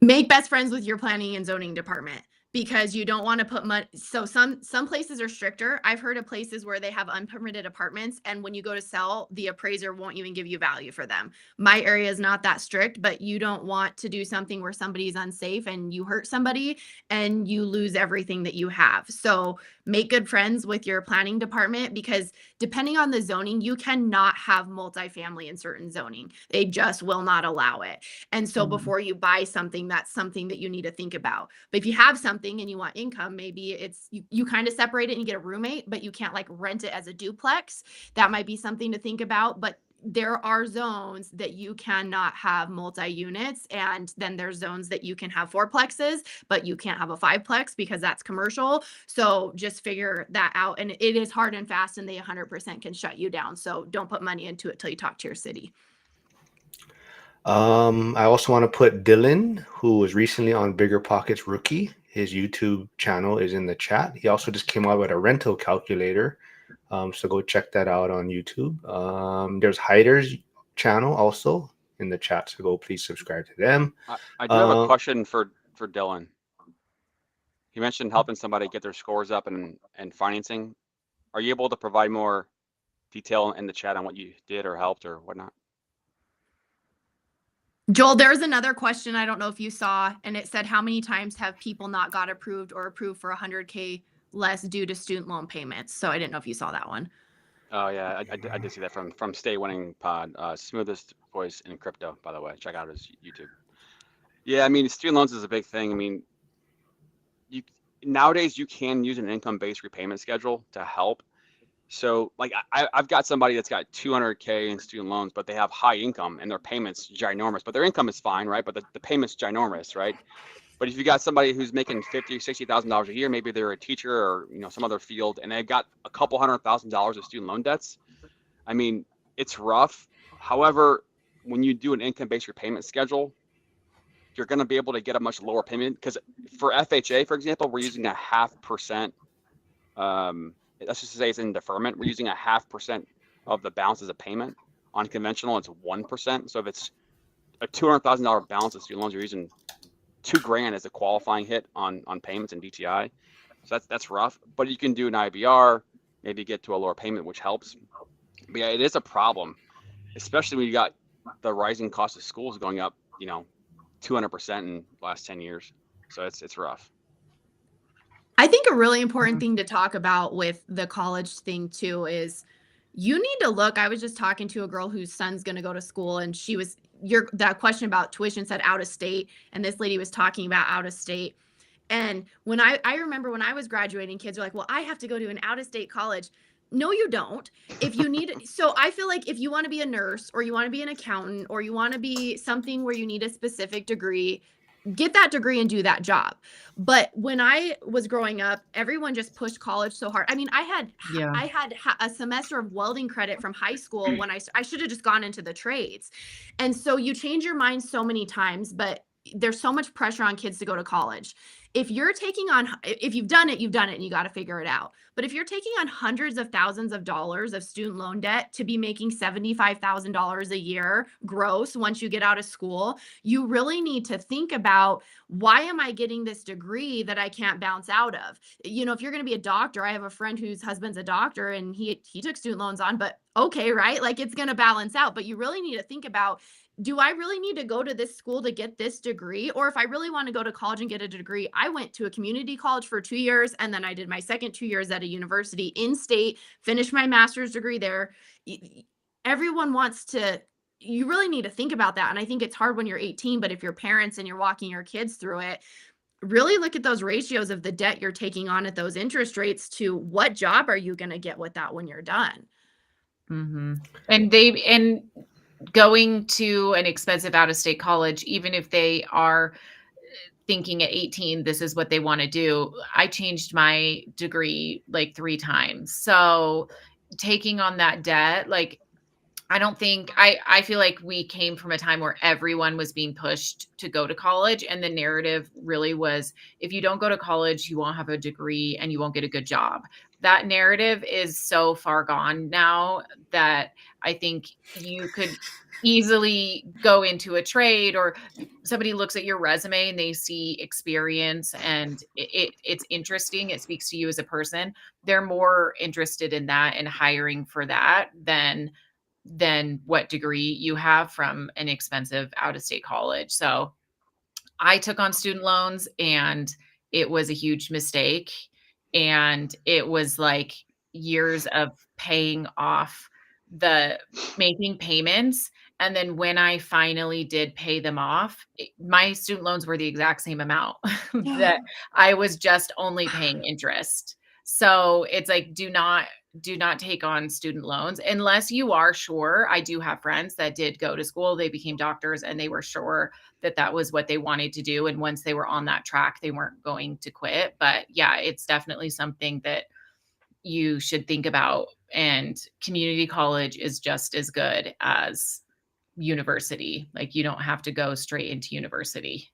Make best friends with your planning and zoning department, because you don't want to put money. So some places are stricter. I've heard of places where they have unpermitted apartments, and when you go to sell, the appraiser won't even give you value for them. My area is not that strict, but you don't want to do something where somebody's unsafe and you hurt somebody and you lose everything that you have. So make good friends with your planning department, because depending on the zoning, you cannot have multifamily in certain zoning. They just will not allow it. And so Mhm. before you buy something, that's something that you need to think about. But if you have something and you want income, maybe it's you kind of separate it and you get a roommate, but you can't like rent it as a duplex. That might be something to think about. But there are zones that you cannot have multi-units, and then there's zones that you can have fourplexes, but you can't have a fiveplex because that's commercial. So just figure that out. And it is hard and fast, and they 100% can shut you down. So don't put money into it till you talk to your city. I also want to put Dylan, who was recently on Bigger Pockets Rookie. His YouTube channel is in the chat. He also just came out with a rental calculator. So go check that out on YouTube. There's Hyder's channel also in the chat. So go please subscribe to them. I do have a question for Dylan. You mentioned helping somebody get their scores up and financing. Are you able to provide more detail in the chat on what you did or helped or whatnot? Joel, there's another question I don't know if you saw, and it said, how many times have people not got approved or approved for 100K less due to student loan payments? So I didn't know if you saw that one. Oh yeah, I did see that from Stay Winning Pod, smoothest voice in crypto, by the way. Check out his YouTube. Yeah, I mean, student loans is a big thing. I mean, nowadays you can use an income-based repayment schedule to help. So like I've got somebody that's got 200K in student loans, but they have high income and their payments ginormous, but their income is fine, right? But the payments ginormous, right? But if you got somebody who's making $50,000 or $60,000 a year, maybe they're a teacher or some other field, and they've got a couple $100,000 of student loan debts. I mean, it's rough. However, when you do an income-based repayment schedule, you're going to be able to get a much lower payment, because for FHA, for example, we're using a 0.5%. Let's just say it's in deferment. We're using a 0.5% of the balance as a payment. On conventional, it's 1%. So if it's a $200,000 balance of student loans, you're using $2,000 as a qualifying hit on payments and DTI. So that's rough. But you can do an IBR, maybe get to a lower payment, which helps. But yeah, it is a problem, especially when you got the rising cost of schools going up, 200% in the last 10 years. So it's rough. I think a really important thing to talk about with the college thing too is you need to look. I was just talking to a girl whose son's going to go to school, and that question about tuition said out of state, and this lady was talking about out of state. And when I remember when I was graduating, kids are like, well, I have to go to an out of state college. No, you don't. If you need, so I feel like if you want to be a nurse, or you want to be an accountant, or you want to be something where you need a specific degree, get that degree and do that job. But when I was growing up, everyone just pushed college so hard. I mean, I had a semester of welding credit from high school when I should have just gone into the trades. And so you change your mind so many times, but there's so much pressure on kids to go to college. If you've done it, and you got to figure it out. But if you're taking on hundreds of thousands of dollars of student loan debt to be making $75,000 a year gross once you get out of school, you really need to think about, why am I getting this degree that I can't bounce out of? If you're going to be a doctor, I have a friend whose husband's a doctor, and he took student loans on, but okay, right? Like, it's going to balance out. But you really need to think about, do I really need to go to this school to get this degree? Or if I really want to go to college and get a degree, I went to a community college for 2 years, and then I did my second 2 years at a university in state, finished my master's degree there. Everyone you really need to think about that. And I think it's hard when you're 18, but if you're parents and you're walking your kids through it, really look at those ratios of the debt you're taking on at those interest rates to what job are you going to get with that when you're done. Mm-hmm. And going to an expensive out-of-state college, even if they are thinking at 18, this is what they want to do. I changed my degree like 3 times. So taking on that debt, like, I don't think I feel like we came from a time where everyone was being pushed to go to college, and the narrative really was, if you don't go to college, you won't have a degree and you won't get a good job. That narrative is so far gone now that I think you could easily go into a trade, or somebody looks at your resume and they see experience and it's interesting. It speaks to you as a person. They're more interested in that and hiring for that than what degree you have from an expensive out-of-state college. So I took on student loans and it was a huge mistake. And it was like years of paying off making payments. And then when I finally did pay them off, my student loans were the exact same amount that I was just only paying interest. So it's like, do not take on student loans unless you are sure. I do have friends that did go to school, they became doctors, and they were sure that that was what they wanted to do. And once they were on that track, they weren't going to quit. But yeah, it's definitely something that you should think about. And community college is just as good as university. Like, you don't have to go straight into university.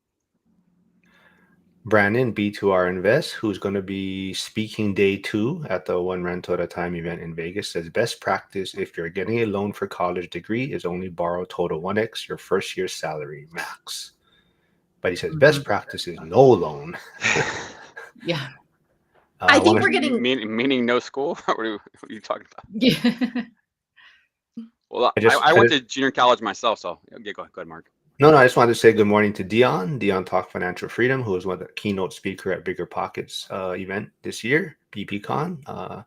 Brandon, B2R Invest, who's going to be speaking day 2 at the One Rental at a Time event in Vegas, says best practice if you're getting a loan for college degree is only borrow total 1x your first year's salary max. But he says best practice is no loan. Yeah. I think we're getting meaning no school. What are you talking about? Yeah. Well, I went to junior college myself, so yeah, go ahead, Mark. No, I just wanted to say good morning to Dion Talk Financial Freedom, who was one of the keynote speaker at Bigger Pockets event this year, BPCon.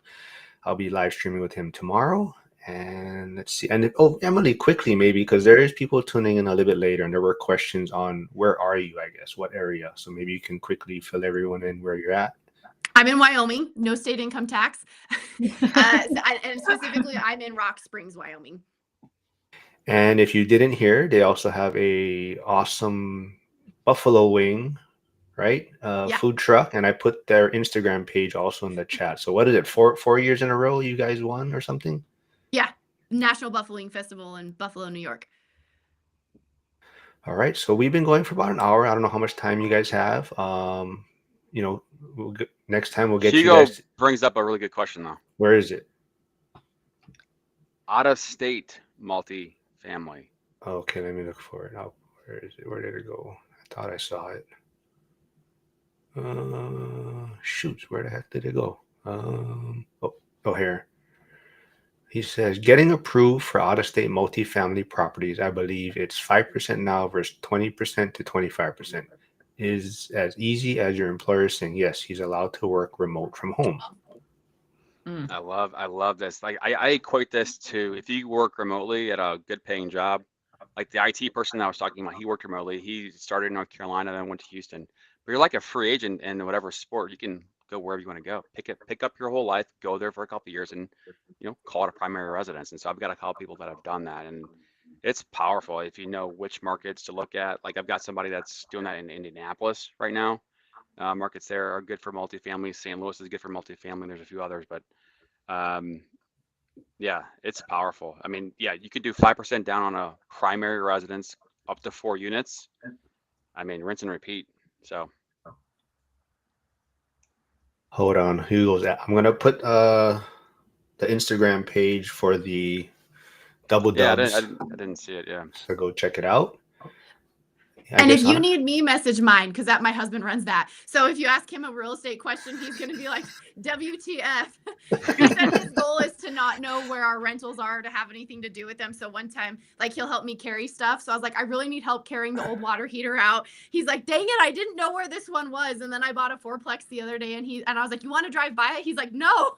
I'll be live streaming with him tomorrow. And let's see. And Emily, quickly maybe, because there is people tuning in a little bit later, and there were questions on where are you, I guess, what area. So maybe you can quickly fill everyone in where you're at. I'm in Wyoming, no state income tax. And specifically, I'm in Rock Springs, Wyoming. And if you didn't hear, they also have a awesome buffalo wing, right? Food truck. And I put their Instagram page also in the chat. So what is it? 4 years in a row you guys won or something? Yeah. National Buffalo Wing Festival in Buffalo, New York. All right. So we've been going for about an hour. I don't know how much time you guys have. Next time we'll get you guys. Brings up a really good question though. Where is it? Out of state multi-family. Okay, let me look for it. Now, where is it? Where did it go? I thought I saw it. Shoot, where the heck did it go? Here. He says, getting approved for out-of-state multifamily properties, I believe it's 5% now versus 20% to 25%. Is as easy as your employer saying, yes, he's allowed to work remote from home. I love this. Like I equate this to if you work remotely at a good paying job, like the IT person that I was talking about, he worked remotely. He started in North Carolina, then went to Houston. But you're like a free agent in whatever sport. You can go wherever you want to go. Pick up your whole life, go there for a couple of years, and call it a primary residence. And so I've got a couple people that have done that, and it's powerful if you know which markets to look at. Like I've got somebody that's doing that in Indianapolis right now. Markets there are good for multifamily. St. Louis is good for multifamily. There's a few others, but yeah, it's powerful. I mean, yeah, you could do 5% down on a primary residence up to 4 units. I mean, rinse and repeat. So hold on, who goes that? I'm gonna put the Instagram page for the double dubs. Yeah, I didn't see it. Yeah, so go check it out. And if you need me, message mine, because my husband runs that. So if you ask him a real estate question, he's going to be like, WTF. He said his goal is to not know where our rentals are, to have anything to do with them. So one time, like, he'll help me carry stuff. So I was like, I really need help carrying the old water heater out. He's like, dang it, I didn't know where this one was. And then I bought a fourplex the other day, and I was like, you want to drive by it? He's like, no.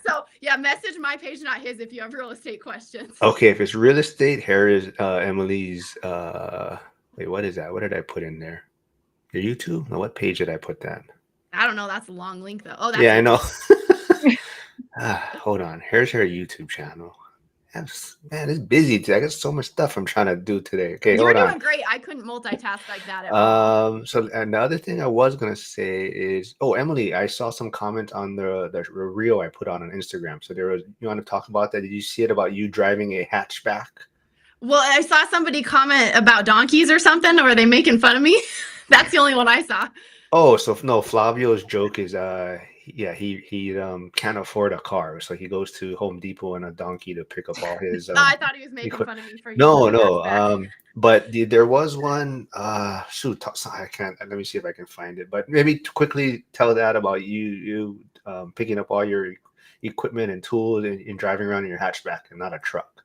So yeah, message my page, not his, if you have real estate questions. Okay, if it's real estate, here is Emily's wait, what is that? What did I put in there? Your YouTube? No, what page did I put that? I don't know. That's a long link though. Oh, that's yeah, I know. Hold on. Here's her YouTube channel. Man, it's busy today. I got so much stuff I'm trying to do today. Okay, You were hold on. doing great. I couldn't multitask like that at all. So another thing I was gonna say is, oh, Emily, I saw some comment on the reel I put on Instagram. So there was, you want to talk about that? Did you see it about you driving a hatchback? Well, I saw somebody comment about donkeys or something. Or were they making fun of me? That's the only one I saw. Oh, so no, Flavio's joke is yeah, he can't afford a car, so he goes to Home Depot and a donkey to pick up all his No, I thought he was making equip- fun of me for No, using the no. hatchback. But there was one. Shoot, I can't. Let me see if I can find it. But maybe quickly tell that about you picking up all your equipment and tools and driving around in your hatchback and not a truck.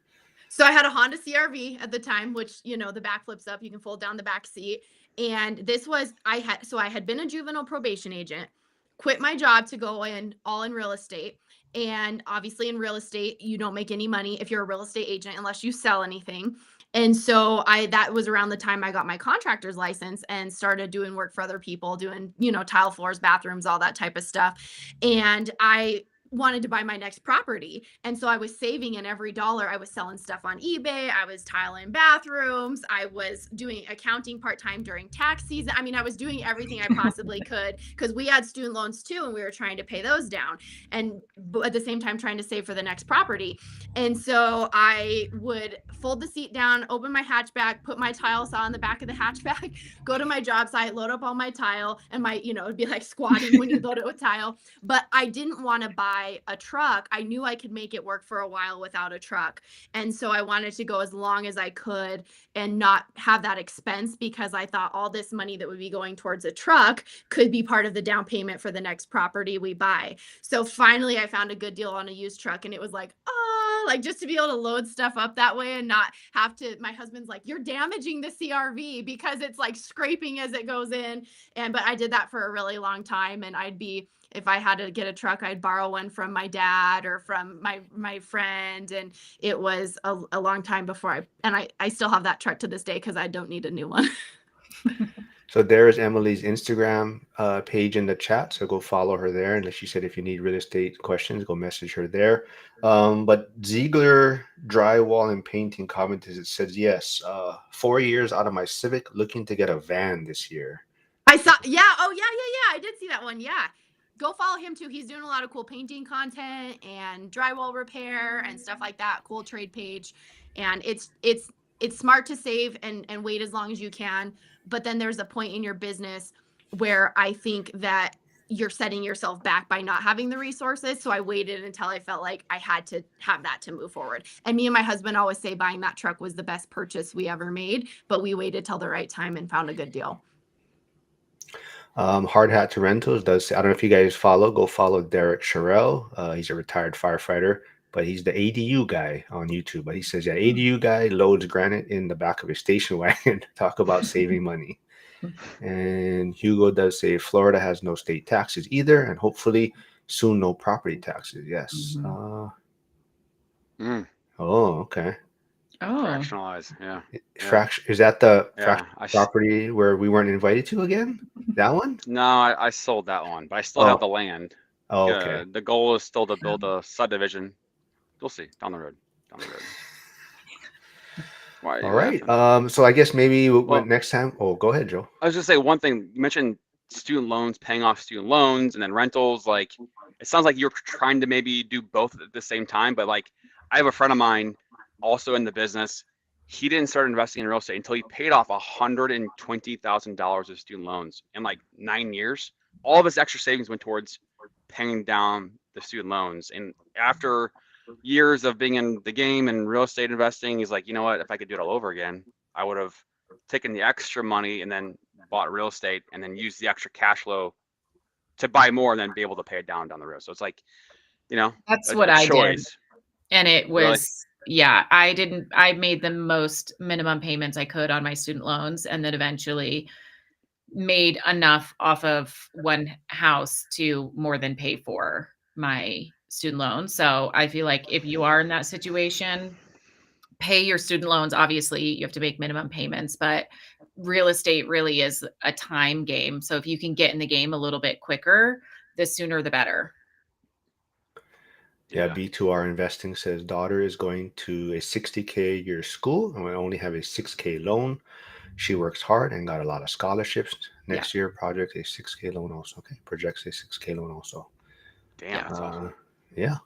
So I had a Honda CRV at the time, which, you know, the back flips up, you can fold down the back seat. And this was, I had been a juvenile probation agent, quit my job to go in all in real estate. And obviously in real estate, you don't make any money if you're a real estate agent unless you sell anything. And so that was around the time I got my contractor's license and started doing work for other people, doing, you know, tile floors, bathrooms, all that type of stuff. And I wanted to buy my next property. And so I was saving in every dollar. I was selling stuff on eBay. I was tiling bathrooms. I was doing accounting part-time during tax season. I mean, I was doing everything I possibly could because we had student loans too, and we were trying to pay those down. And at the same time, trying to save for the next property. And so I would fold the seat down, open my hatchback, put my tile saw in the back of the hatchback, go to my job site, load up all my tile, and my, you know, it'd be like squatting when you load it with tile. But I didn't want to buy a truck. I knew I could make it work for a while without a truck. And so I wanted to go as long as I could and not have that expense because I thought all this money that would be going towards a truck could be part of the down payment for the next property we buy. So finally I found a good deal on a used truck and it was like, oh, like just to be able to load stuff up that way and not have to, my husband's like, you're damaging the CRV because it's like scraping as it goes in. But I did that for a really long time and if I had to get a truck, I'd borrow one from my dad or from my friend. And it was a long time before I still have that truck to this day because I don't need a new one. So there's Emily's Instagram page in the chat. So go follow her there. And she said, if you need real estate questions, go message her there. But Ziegler Drywall and Painting commented, it says, yes, 4 years out of my Civic, looking to get a van this year. I saw, yeah. Oh, yeah. I did see that one. Yeah. Go follow him too. He's doing a lot of cool painting content and drywall repair and stuff like that. Cool trade page. And it's smart to save and wait as long as you can. But then there's a point in your business where I think that you're setting yourself back by not having the resources. So I waited until I felt like I had to have that to move forward. And me and my husband always say buying that truck was the best purchase we ever made, but we waited till the right time and found a good deal. Hard Hat to Rentals does. I don't know if you guys go follow Derek Sherrill. He's a retired firefighter, but he's the ADU guy on YouTube. But he says, yeah, ADU guy loads granite in the back of his station wagon. Talk about saving money. And Hugo does say Florida has no state taxes either, and hopefully soon no property taxes. Yes. Oh, okay. Oh, Fractionalize, yeah. Is that the Yeah, property where we weren't invited to again? That one? No, I sold that one, but I still have the land. Oh, okay. The goal is still to build a subdivision. You'll see down the road. Why? All right. So I guess maybe next time. Oh, go ahead, Joe. I was just say one thing. You mentioned student loans, paying off student loans, and then rentals. Like, it sounds like you're trying to maybe do both at the same time. But like, I have a friend of mine also in the business. He didn't start investing in real estate until he paid off $120,000 of student loans in like 9 years. All of his extra savings went towards paying down the student loans. And after years of being in the game and real estate investing, he's like, you know what? If I could do it all over again, I would have taken the extra money and then bought real estate and then used the extra cash flow to buy more and then be able to pay it down the road. So it's like, you know, that's what I did. And it was, Really? Yeah, I made the most minimum payments I could on my student loans and then eventually made enough off of one house to more than pay for my student loans. So I feel like if you are in that situation, pay your student loans. Obviously, you have to make minimum payments, but real estate really is a time game. So if you can get in the game a little bit quicker, the sooner the better. Yeah, B2R Investing says daughter is going to a 60K year school and will only have a 6K loan. She works hard and got a lot of scholarships. Next year, project a 6K loan also. Okay, projects a 6K loan also. Damn, that's awesome. Yeah.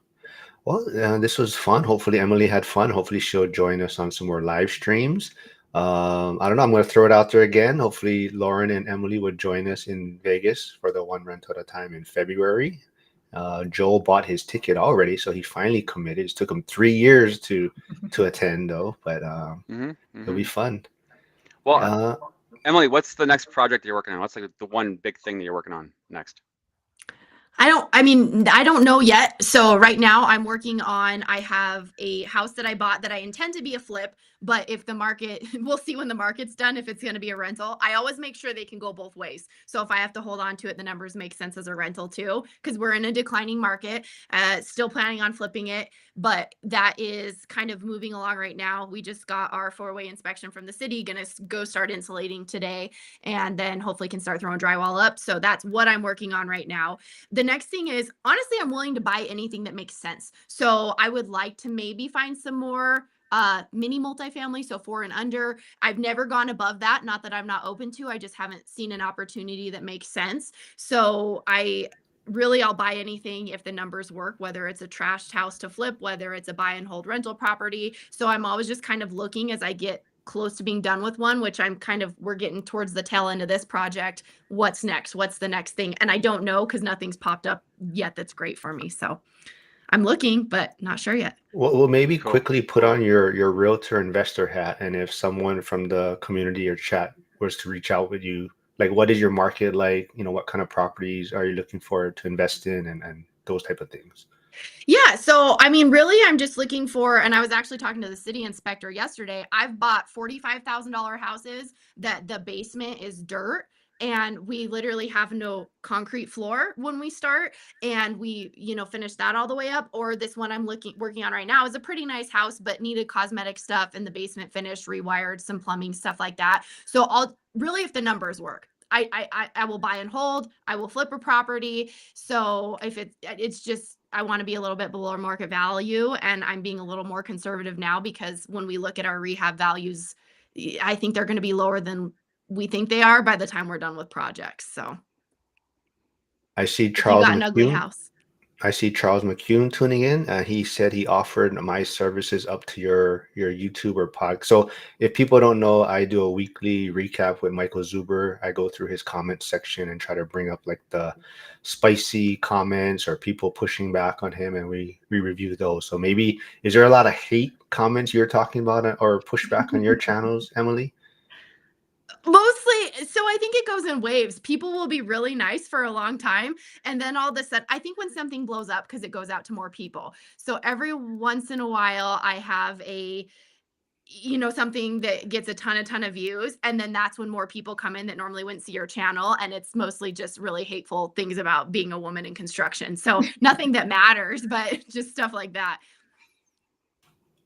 Well, this was fun. Hopefully, Emily had fun. Hopefully, she'll join us on some more live streams. I don't know. I'm going to throw it out there again. Hopefully, Lauren and Emily would join us in Vegas for the one rental at a time in February. Joel bought his ticket already, so he finally committed. It took him 3 years to attend, though, but it'll be fun. Well, Emily, what's the next project you're working on? What's like the one big thing that you're working on next? I don't know yet. So right now I'm working on, I have a house that I bought that I intend to be a flip, but if the market, we'll see when the market's done, if it's going to be a rental. I always make sure they can go both ways. So if I have to hold on to it, the numbers make sense as a rental too, because we're in a declining market, still planning on flipping it, but that is kind of moving along right now. We just got our 4-way inspection from the city, going to go start insulating today, and then hopefully can start throwing drywall up. So that's what I'm working on right now. The next thing is, honestly, I'm willing to buy anything that makes sense. So I would like to maybe find some more mini multifamily, so 4 and under. I've never gone above that. Not that I'm not open to, I just haven't seen an opportunity that makes sense. So I'll buy anything if the numbers work, whether it's a trashed house to flip, whether it's a buy and hold rental property. So I'm always just kind of looking as I get close to being done with one, which we're getting towards the tail end of this project. What's next? What's the next thing? And I don't know, because nothing's popped up yet that's great for me. So I'm looking, but not sure yet. Well, maybe quickly put on your realtor investor hat, and if someone from the community or chat was to reach out with you, like, what is your market like? What kind of properties are you looking for to invest in, and those type of things? Yeah. So, really, I'm just looking for, and I was actually talking to the city inspector yesterday. I've bought $45,000 houses that the basement is dirt, and we literally have no concrete floor when we start, and we, finish that all the way up. Or this one I'm working on right now is a pretty nice house, but needed cosmetic stuff in the basement finished, rewired, some plumbing, stuff like that. So I'll really, if the numbers work, I will buy and hold. I will flip a property. So if it's just, I want to be a little bit below market value, and I'm being a little more conservative now, because when we look at our rehab values, I think they're going to be lower than we think they are by the time we're done with projects. So I see if you Charles got an ugly McCune. house. I see Charles McCune tuning in. He said he offered my services up to your YouTube or pod. So if people don't know, I do a weekly recap with Michael Zuber. I go through his comment section and try to bring up like the spicy comments or people pushing back on him, and we review those. So maybe, is there a lot of hate comments you're talking about or pushback on your channels, Emily? Mostly, so I think it goes in waves. People will be really nice for a long time, and then all of a sudden, I think when something blows up, because it goes out to more people. So every once in a while, I have something that gets a ton of views, and then that's when more people come in that normally wouldn't see your channel, and it's mostly just really hateful things about being a woman in construction. So nothing that matters, but just stuff like that.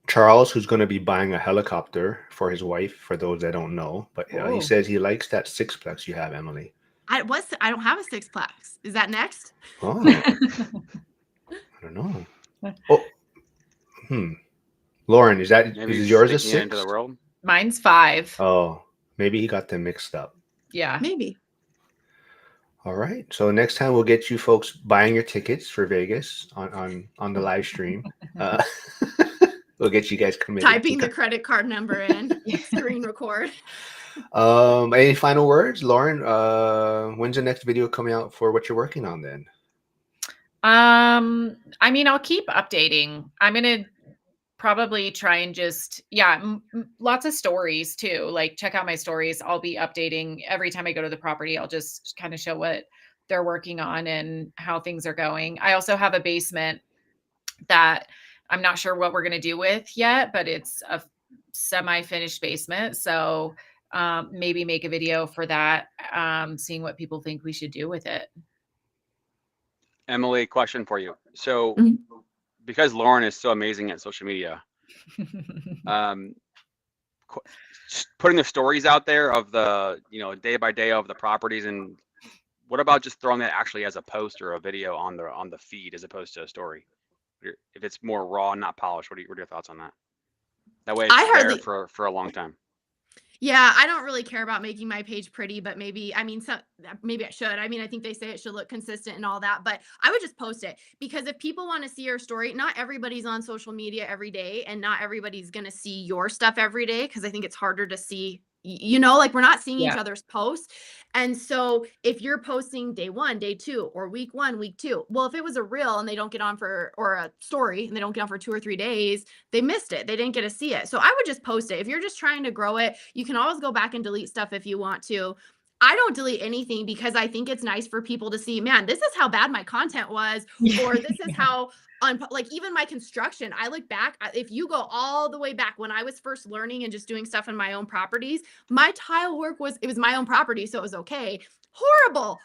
Charles, who's going to be buying a helicopter for his wife, for those that don't know, but he says he likes that sixplex you have, Emily. I don't have a sixplex. Is that next? Oh, I don't know. Lauren, is yours a 6? Into the world? Mine's 5. Oh, maybe he got them mixed up. Yeah, maybe. All right. So next time we'll get you folks buying your tickets for Vegas on the live stream. We'll get you guys committed. Typing the credit card number in, screen record. Any final words, Lauren? When's the next video coming out for what you're working on then? I'll keep updating. I'm gonna probably try and just lots of stories too. Like, check out my stories. I'll be updating every time I go to the property. I'll just kind of show what they're working on and how things are going. I also have a basement that I'm not sure what we're going to do with yet, but it's a semi-finished basement. So maybe make a video for that, seeing what people think we should do with it. Emily, question for you. So because Lauren is so amazing at social media, putting the stories out there of the, day by day of the properties, and what about just throwing that actually as a post or a video on the feed as opposed to a story? If it's more raw, not polished, what are your thoughts on that? That way I it's there hardly- for a long time. Yeah, I don't really care about making my page pretty, but maybe, I mean, maybe I should. I mean, I think they say it should look consistent and all that, but I would just post it because if people want to see your story, not everybody's on social media every day and not everybody's going to see your stuff every day because I think it's harder to see, like we're not seeing each Yeah. other's posts. And so if you're posting day 1, day 2, or week 1, week 2, well, if it was a reel and they don't get on or a story and they don't get on for 2 or 3 days, they missed it. They didn't get to see it. So I would just post it. If you're just trying to grow it, you can always go back and delete stuff if you want to. I don't delete anything because I think it's nice for people to see, man, this is how bad my content was, or this is how like even my construction. I look back, if you go all the way back when I was first learning and just doing stuff in my own properties, my tile work was my own property, so it was okay. Horrible.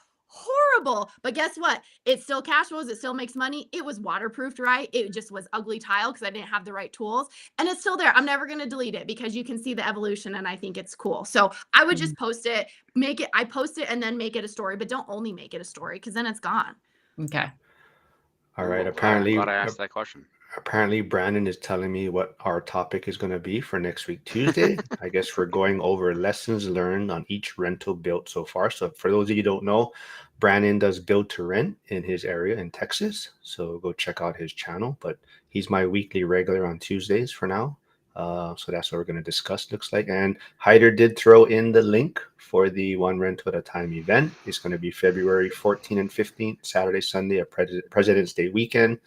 But guess what? It still cash flows. It still makes money. It was waterproofed, right? It just was ugly tile because I didn't have the right tools. And it's still there. I'm never going to delete it because you can see the evolution and I think it's cool. So I would just post it, I post it and then make it a story, but don't only make it a story because then it's gone. Okay. All right. Well, Apparently, I'm glad I asked that question. apparently Brandon is telling me what our topic is going to be for next week, Tuesday. I guess we're going over lessons learned on each rental built so far. So for those of you who don't know, Brandon does build to rent in his area in Texas. So go check out his channel, but he's my weekly regular on Tuesdays for now. So that's what we're going to discuss, looks like. And Hyder did throw in the link for the One Rental at a Time event. It's going to be February 14th and 15th, Saturday, Sunday, a President's Day weekend.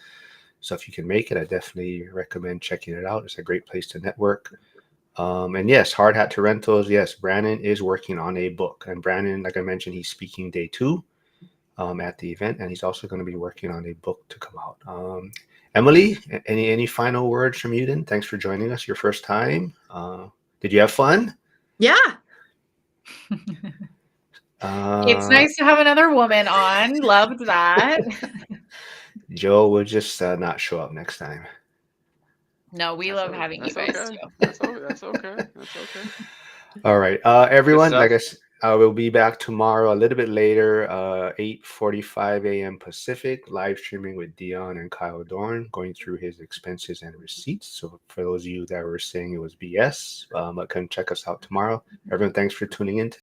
So if you can make it, I definitely recommend checking it out. It's a great place to network. And yes, Hard Hat to Rentals. Yes, Brandon is working on a book. And Brandon, like I mentioned, he's speaking day 2 at the event. And he's also going to be working on a book to come out. Emily, any final words from you then? Thanks for joining us your first time. Did you have fun? Yeah. It's nice to have another woman on. Loved that. Joe will just not show up next time. No, we love having you guys okay. too. That's okay. That's okay. All right. Everyone, stuff. like I said, I will be back tomorrow a little bit later, 8:45 a.m. Pacific, live streaming with Dion and Kyle Dorn, going through his expenses and receipts. So for those of you that were saying it was BS, but come check us out tomorrow. Everyone, thanks for tuning in.